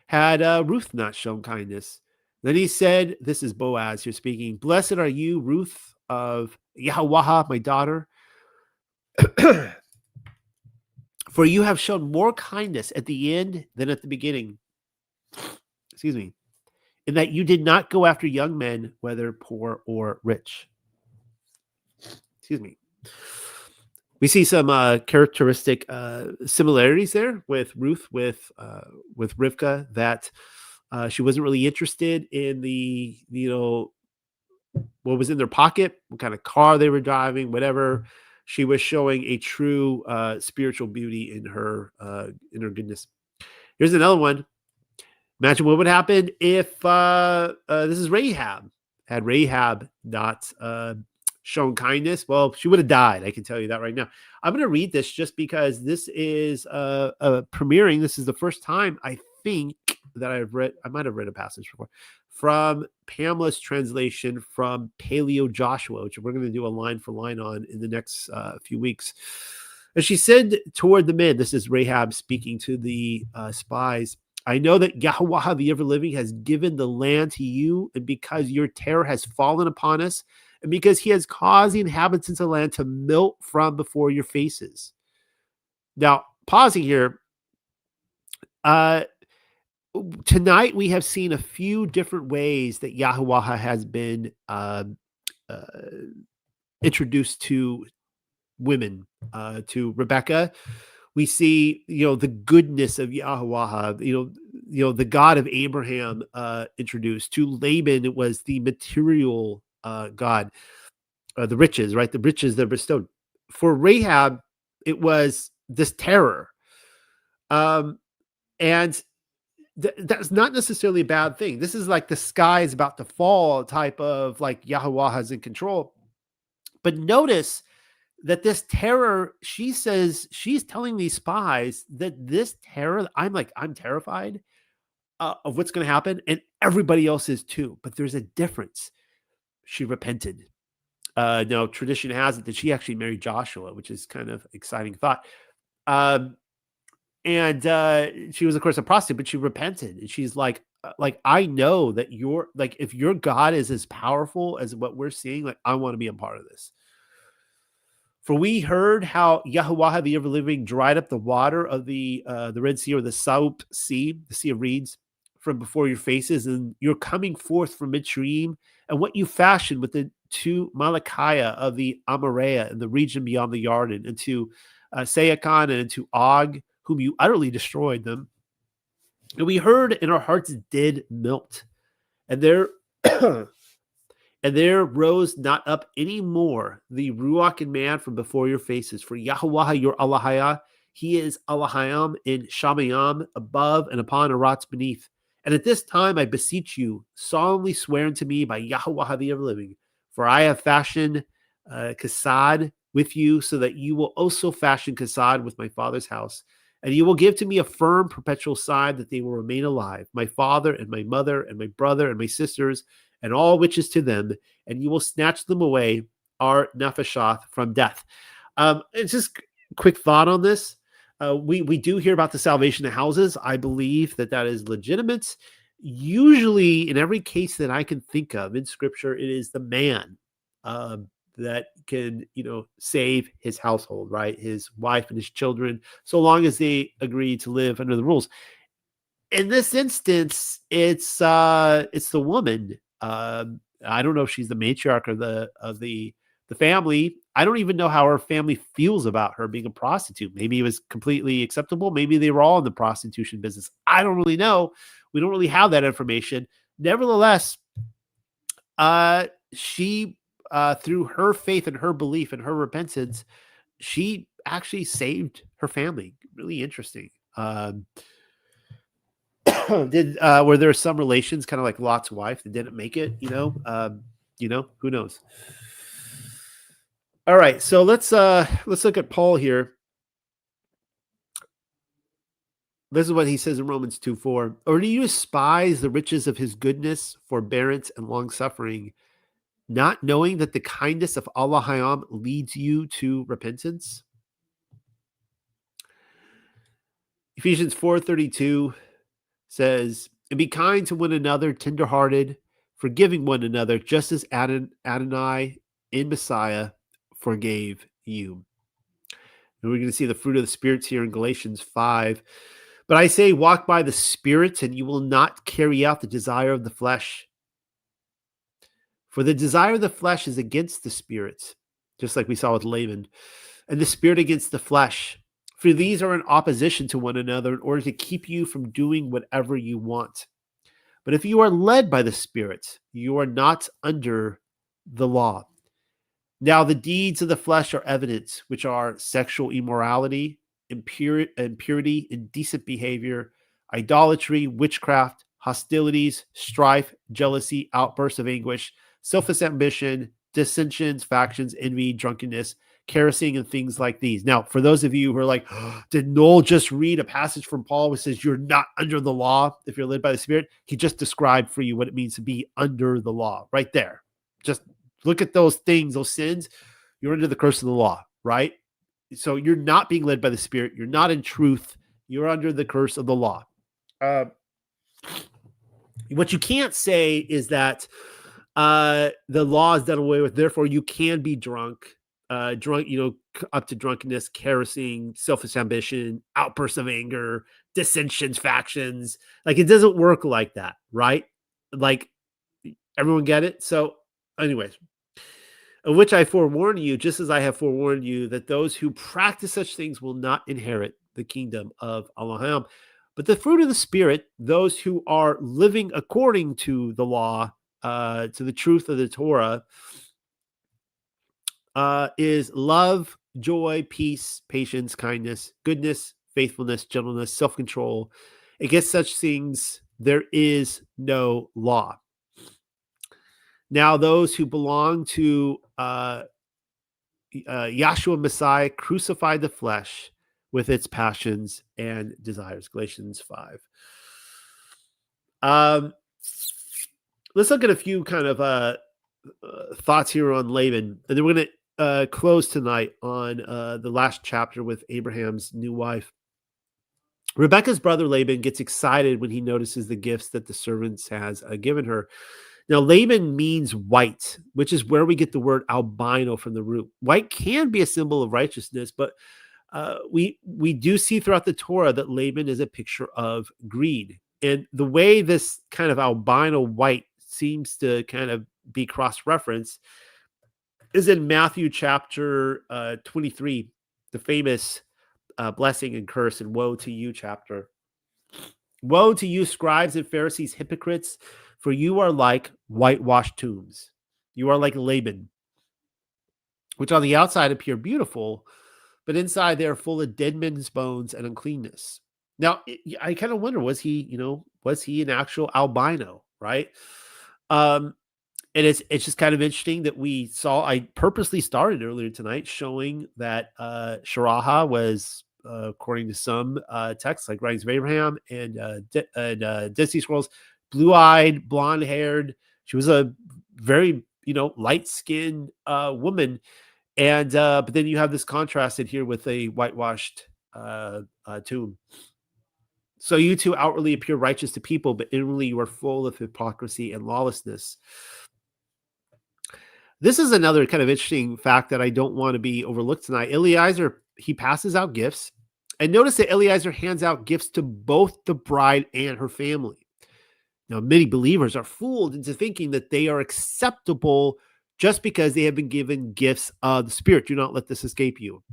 had Ruth not shown kindness. Then he said, this is Boaz here speaking, "Blessed are you, Ruth of Yahweh, my daughter, for you have shown more kindness at the end than at the beginning. Excuse me. In that you did not go after young men, whether poor or rich." Excuse me. We see some characteristic similarities there with Ruth, with Rivka, that she wasn't really interested in the, what was in their pocket, what kind of car they were driving, whatever. She was showing a true spiritual beauty in her goodness. Here's another one. Imagine what would happen if this is Rahab. Had Rahab not shown kindness, well, she would have died. I can tell you that right now. I'm going to read this just because this is premiering. This is the first time I think that I've read. I might have read a passage before from Pamela's translation from Paleo Joshua, which we're going to do a line for line on in the next few weeks. And she said toward the men, this is Rahab speaking to the spies, "I know that Yahweh, the ever-living, has given the land to you, and because your terror has fallen upon us, and because he has caused the inhabitants of the land to melt from before your faces." Now, pausing here, tonight we have seen a few different ways that Yahweh has been introduced to women. To Rebecca, we see, the goodness of Yahweh, the God of Abraham introduced. To Laban, it was the material God, the riches, right? The riches that are bestowed. For Rahab, it was this terror. And that's not necessarily a bad thing. This is like the sky is about to fall type of, like, Yahweh is in control. But notice that this terror, she says, she's telling these spies that this terror, I'm terrified of what's going to happen, and everybody else is too. But there's a difference. She repented. Now, tradition has it that she actually married Joshua, which is kind of exciting thought. And she was, of course, a prostitute, but she repented. And she's like, I know that if your God is as powerful as what we're seeing, like, I want to be a part of this. For we heard how Yahweh, the ever-living, dried up the water of the Red Sea, or the Saup Sea, the Sea of Reeds, from before your faces, and you're coming forth from Mitzrayim, and what you fashioned with the two Malachiah of the Amariah in the region beyond the Yarden, and to Saacon and to Og, whom you utterly destroyed them. And we heard, and our hearts did melt, and there and there rose not up any more the Ruach and man from before your faces. For Yahweh, your Allahayah, he is Allahayam in Shamayam, above and upon Arats beneath. And at this time I beseech you, solemnly swear unto me by Yahweh the ever-living, for I have fashioned Kasad with you, so that you will also fashion Kasad with my father's house. And you will give to me a firm perpetual sign that they will remain alive, my father and my mother and my brother and my sisters and all which is to them, and you will snatch them away, our nefeshath, from death. It's just quick thought on this. We do hear about the salvation of houses. I believe that is legitimate. Usually, in every case that I can think of in Scripture, it is the man that can, save his household, right? His wife and his children, so long as they agree to live under the rules. In this instance, it's the woman. I don't know if she's the matriarch of the family. I don't even know how her family feels about her being a prostitute. Maybe it was completely acceptable. Maybe they were all in the prostitution business. I don't really know. We don't really have that information. Nevertheless, she, through her faith and her belief and her repentance, she actually saved her family. Really interesting. Were there some relations, kind of like Lot's wife, that didn't make it? Who knows? All right, so let's look at Paul here. This is what he says in Romans 2:4. Or do you despise the riches of his goodness, forbearance, and long suffering, not knowing that the kindness of Allah Hayam leads you to repentance? Ephesians 4:32 says, and be kind to one another, tenderhearted, forgiving one another, just as Adonai in Messiah forgave you. And we're going to see the fruit of the spirits here in Galatians 5. But I say, walk by the Spirit, and you will not carry out the desire of the flesh. For the desire of the flesh is against the Spirit, just like we saw with Laban, and the Spirit against the flesh. For these are in opposition to one another in order to keep you from doing whatever you want. But if you are led by the Spirit, you are not under the law. Now the deeds of the flesh are evident, which are sexual immorality, impurity, indecent behavior, idolatry, witchcraft, hostilities, strife, jealousy, outbursts of anguish, selfish ambition, dissensions, factions, envy, drunkenness, carousing, and things like these. Now, for those of you who are like, oh, did Noel just read a passage from Paul which says you're not under the law if you're led by the Spirit? He just described for you what it means to be under the law right there. Just look at those things, those sins. You're under the curse of the law, right? So you're not being led by the Spirit. You're not in truth. You're under the curse of the law. What you can't say is that the law is done away with. Therefore, you can be drunk, up to drunkenness, carousing, selfish ambition, outbursts of anger, dissensions, factions. Like, it doesn't work like that, right? Like, everyone get it? So, anyways, of which I forewarn you, just as I have forewarned you, that those who practice such things will not inherit the kingdom of Elohim. But the fruit of the Spirit, those who are living according to the law, to the truth of the Torah, is love, joy, peace, patience, kindness, goodness, faithfulness, gentleness, self-control. Against such things there is no law. Now those who belong to Yahshua Messiah crucified the flesh with its passions and desires. Galatians 5. Let's look at a few kind of thoughts here on Laban, and then we're going to close tonight on the last chapter with Abraham's new wife. Rebekah's brother Laban gets excited when he notices the gifts that the servants has given her. Now, Laban means white, which is where we get the word albino from the root. White can be a symbol of righteousness, but we do see throughout the Torah that Laban is a picture of greed. And the way this kind of albino white seems to kind of be cross-referenced is in Matthew chapter 23, the famous blessing and curse and woe to you chapter. Woe to you, scribes and Pharisees, hypocrites, for you are like whitewashed tombs. You are like Laban, which on the outside appear beautiful, but inside they are full of dead men's bones and uncleanness. Now, I kind of wonder, was he an actual albino, right? And it's just kind of interesting that we saw, I purposely started earlier tonight showing that Sharaha was according to some texts, like Writings of Abraham and Dead Sea Scrolls, blue-eyed, blonde-haired. She was a very, light-skinned woman. And but then you have this contrasted here with a whitewashed tomb. So you two outwardly appear righteous to people, but inwardly you are full of hypocrisy and lawlessness. This is another kind of interesting fact that I don't want to be overlooked tonight. Eliezer, he passes out gifts. And notice that Eliezer hands out gifts to both the bride and her family. Now, many believers are fooled into thinking that they are acceptable just because they have been given gifts of the Spirit. Do not let this escape you.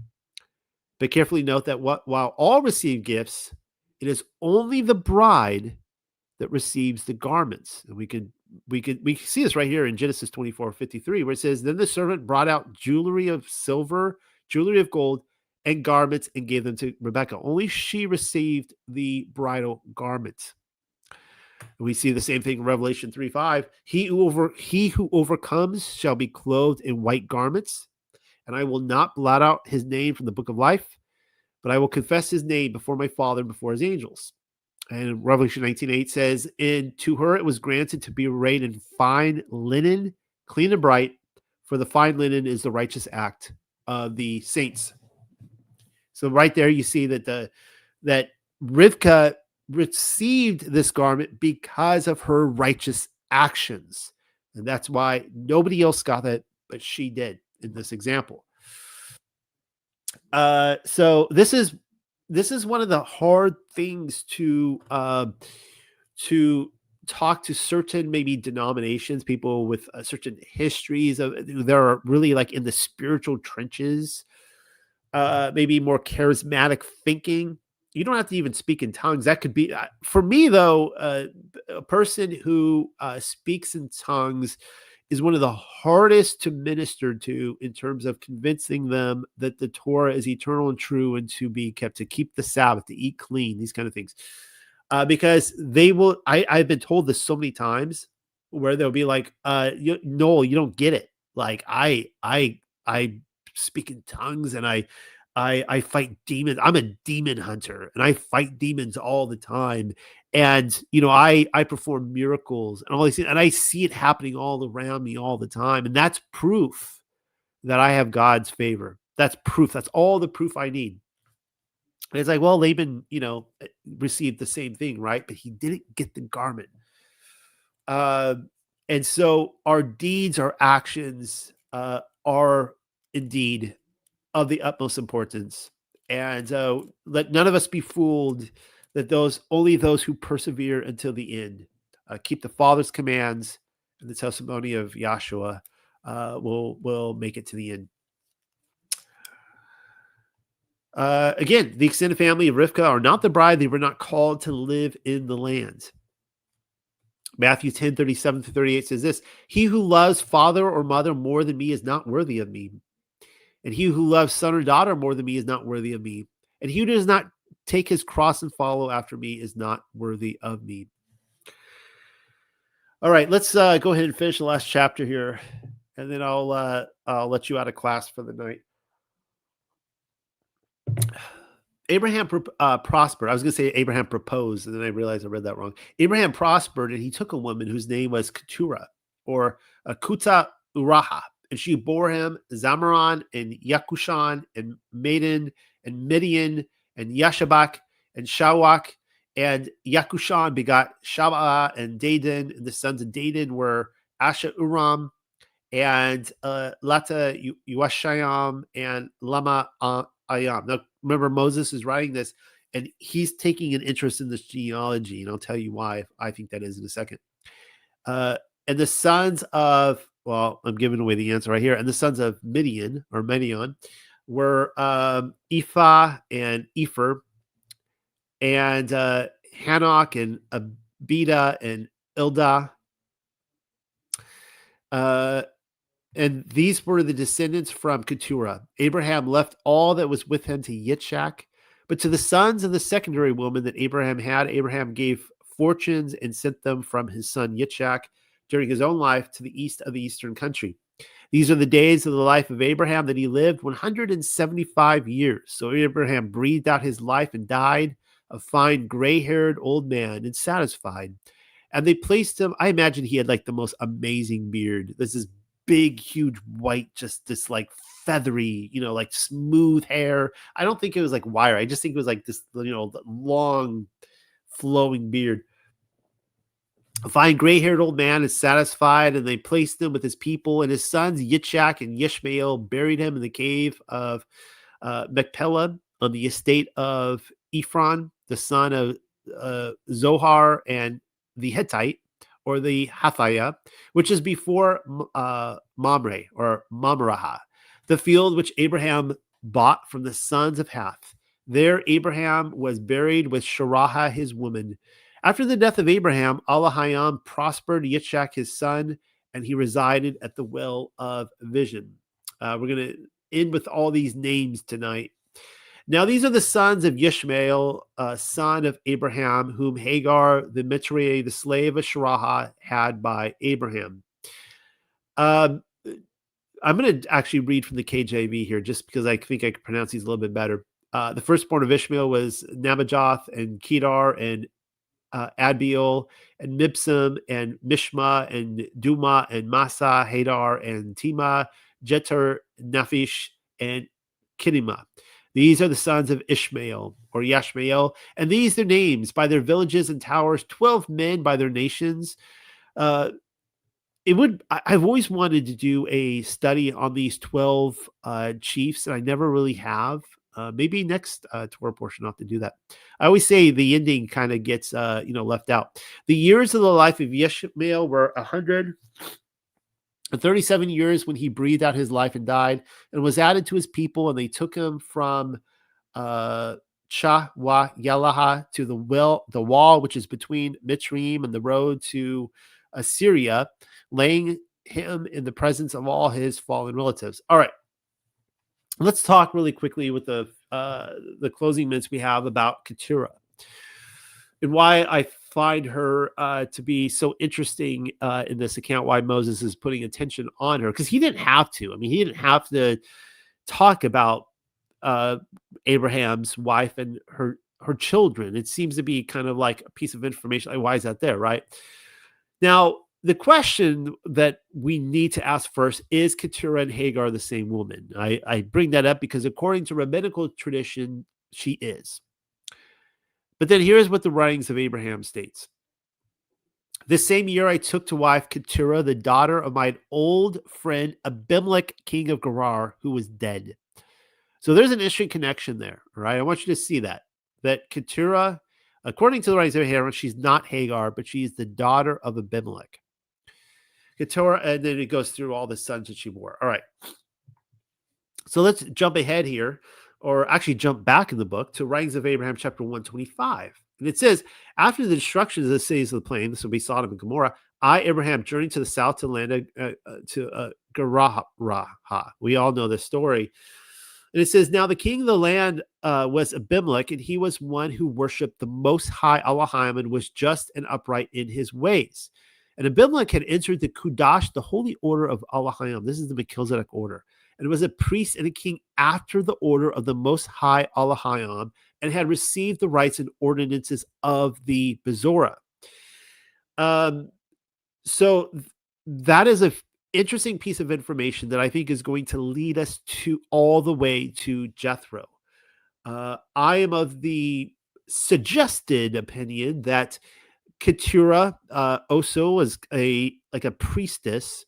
But carefully note that while all receive gifts, it is only the bride that receives the garments. And we see this right here in Genesis 24:53, where it says, "Then the servant brought out jewelry of silver, jewelry of gold, and garments, and gave them to Rebekah. Only she received the bridal garment." We see the same thing in Revelation 3:5. He who overcomes shall be clothed in white garments, and I will not blot out his name from the book of life, but I will confess his name before my Father and before his angels. And Revelation 19:8 says, "And to her it was granted to be arrayed in fine linen, clean and bright, for the fine linen is the righteous act of the saints." So right there you see that that Rivka received this garment because of her righteous actions. And that's why nobody else got it, but she did in this example. So this is one of the hard things to talk to certain maybe denominations, people with certain histories of they're really like in the spiritual trenches, maybe more charismatic thinking. You don't have to even speak in tongues. That could be, for me though, a person who speaks in tongues is one of the hardest to minister to in terms of convincing them that the Torah is eternal and true and to be kept, to keep the Sabbath, to eat clean, these kind of things. Because they will, I've been told this so many times where they'll be like, Noel, you don't get it. Like I speak in tongues and I fight demons. I'm a demon hunter and I fight demons all the time. And, I perform miracles and all these things, and I see it happening all around me all the time. And that's proof that I have God's favor. That's proof. That's all the proof I need. And it's like, well, Laban, received the same thing, right? But he didn't get the garment. And so our deeds, our actions are indeed of the utmost importance. And let none of us be fooled that only those who persevere until the end, keep the Father's commands and the testimony of Yahshua, will make it to the end. Again, the extended family of Rivka are not the bride. They were not called to live in the land. Matthew 10:37-38 says this: "He who loves father or mother more than me is not worthy of me. And he who loves son or daughter more than me is not worthy of me. And he who does not take his cross and follow after me is not worthy of me." All right, let's go ahead and finish the last chapter here, and then I'll let you out of class for the night. Abraham prospered. I was going to say Abraham proposed, and then I realized I read that wrong. Abraham prospered, and he took a woman whose name was Keturah, or Kuta Uraha. And she bore him Zamaran and Yakushan and Madan and Midian and Yashabak and Shawak. And Yakushan begot Shabaa and Dadan. And the sons of Dadan were Asha Uram and Lata Yuashayam and Lama Ayam. Now, remember, Moses is writing this, and he's taking an interest in this genealogy. And I'll tell you why I think that is in a second. And the sons of, well, I'm giving away the answer right here. And the sons of Midian were Ephah and Epher and Hanok and Abida and Ilda. And these were the descendants from Keturah. Abraham left all that was with him to Yitzhak. But to the sons of the secondary woman that Abraham had, Abraham gave fortunes and sent them from his son Yitzhak during his own life to the east of the eastern country. These are the days of the life of Abraham, that he lived 175 years. So Abraham breathed out his life and died, a fine gray-haired old man and satisfied. And they placed him, I imagine he had like the most amazing beard. This is big, huge, white, just this like feathery, like smooth hair. I don't think it was like wire. I just think it was like this, long flowing beard. A fine gray-haired old man is satisfied, and they placed him with his people, and his sons Yitzhak and Yishmael buried him in the cave of Machpelah on the estate of Ephron, the son of Zohar and the Hittite, or the Hathiah, which is before Mamre or Mamrah, the field which Abraham bought from the sons of Hath. There Abraham was buried with Sharaha his woman. After the death of Abraham, Allahayam prospered Yitzhak his son, and he resided at the well of vision. We're going to end with all these names tonight. Now, these are the sons of Yishmael, son of Abraham, whom Hagar, the Mitzri, the slave of Sharaha, had by Abraham. I'm going to actually read from the KJV here, just because I think I can pronounce these a little bit better. The firstborn of Ishmael was Nabajoth and Kedar and Adbeel and Mibsam and Mishma and Duma and Masa, Hadar and Tima, Jeter, Naphish, and Kidima. These are the sons of Ishmael or Yashmael, and these their names by their villages and towers, 12 men by their nations. I've always wanted to do a study on these 12 chiefs, and I never really have. Maybe next Torah portion I'll have to do that. I always say the ending kind of gets left out. The years of the life of Yishmael were 137 years when he breathed out his life and died, and was added to his people, and they took him from Chahwa Yalaha to the wall which is between Mitzrayim and the road to Assyria, laying him in the presence of all his fallen relatives. All right. Let's talk really quickly with the closing minutes we have about Keturah and why I find her to be so interesting in this account, why Moses is putting attention on her, because he didn't have to. I mean, he didn't have to talk about Abraham's wife and her children. It seems to be kind of like a piece of information. Like, why is that there, right? Now, the question that we need to ask first, is Keturah and Hagar the same woman? I bring that up because according to rabbinical tradition, she is. But then here's what the writings of Abraham states. This same year I took to wife Keturah, the daughter of my old friend Abimelech, king of Gerar, who was dead. So there's an interesting connection there, right? I want you to see that Keturah, according to the writings of Abraham, she's not Hagar, but she's the daughter of Abimelech. Keturah, and then it goes through all the sons that she bore. All right. So let's jump ahead here, or actually jump back in the book to Writings of Abraham, chapter 125. And it says, after the destruction of the cities of the plain, this will be Sodom and Gomorrah, I, Abraham, journeyed to the south to land to Geraha. We all know this story. And it says, now the king of the land was Abimelech, and he was one who worshipped the Most High Elohim and was just and upright in his ways. And Abimelech had entered the Kudash, the holy order of Elohim. This is the Melchizedek order. And was a priest and a king after the order of the Most High Elohim, and had received the rights and ordinances of the Bezorah. So that is an interesting piece of information that I think is going to lead us to all the way to Jethro. I am of the suggested opinion that Keturah also was a priestess,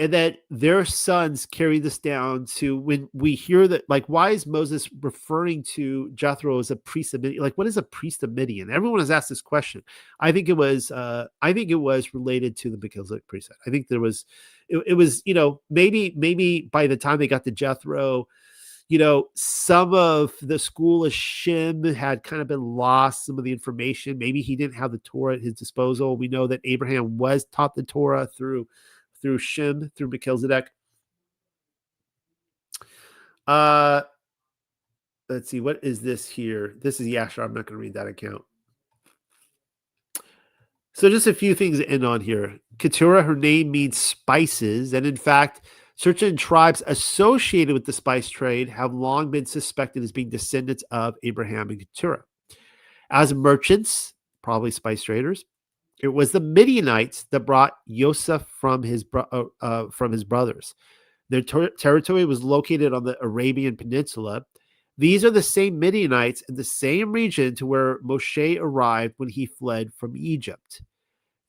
and that their sons carry this down to when we hear that, like, why is Moses referring to Jethro as a priest of Midian? Like, what is a priest of Midian? Everyone has asked this question. I think it was related to the Melchizedek priesthood. I think there was, it was, maybe by the time they got to Jethro, some of the school of Shem had kind of been lost, some of the information. Maybe he didn't have the Torah at his disposal. We know that Abraham was taught the Torah through Shem, through Melchizedek. Let's see, what is this here? This is Yashar. I'm not going to read that account. So just a few things in on here. Keturah, her name means spices, and in fact, certain tribes associated with the spice trade have long been suspected as being descendants of Abraham and Keturah. As merchants, probably spice traders, it was the Midianites that brought Yosef from his brothers. Their territory was located on the Arabian Peninsula. These are the same Midianites in the same region to where Moshe arrived when he fled from Egypt.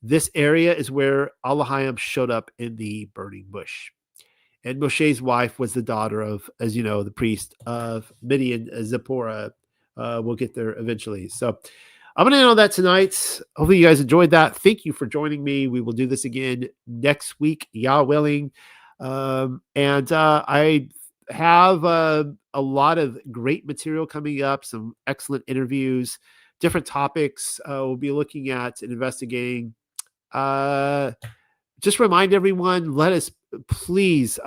This area is where Elohim showed up in the burning bush. And Moshe's wife was the daughter of, as you know, the priest of Midian, Zipporah. We'll get there eventually. So I'm going to end on that tonight. Hopefully you guys enjoyed that. Thank you for joining me. We will do this again next week, Yah willing. I have a lot of great material coming up, some excellent interviews, different topics we'll be looking at and investigating. Just remind everyone, let us please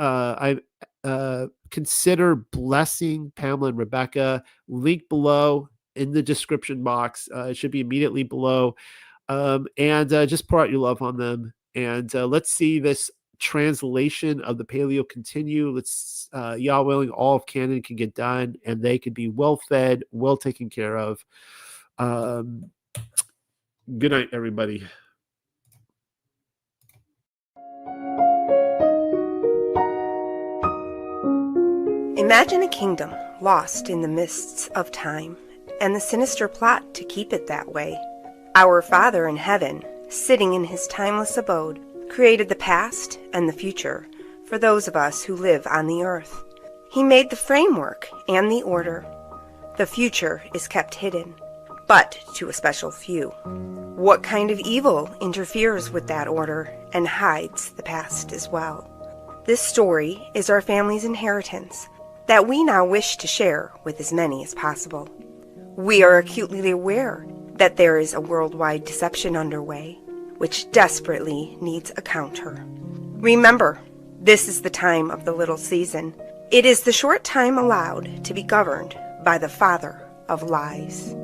consider blessing Pamela and Rebecca. Link below in the description box. It should be immediately below. Just pour out your love on them. And let's see this translation of the Paleo continue. Let's, Yah willing, all of Canon can get done and they could be well fed, well taken care of. Good night, everybody. Imagine a kingdom lost in the mists of time, and the sinister plot to keep it that way. Our Father in heaven, sitting in his timeless abode, created the past and the future for those of us who live on the earth. He made the framework and the order. The future is kept hidden, but to a special few. What kind of evil interferes with that order and hides the past as well? This story is our family's inheritance that we now wish to share with as many as possible. We are acutely aware that there is a worldwide deception underway, which desperately needs a counter. Remember, this is the time of the little season. It is the short time allowed to be governed by the father of lies.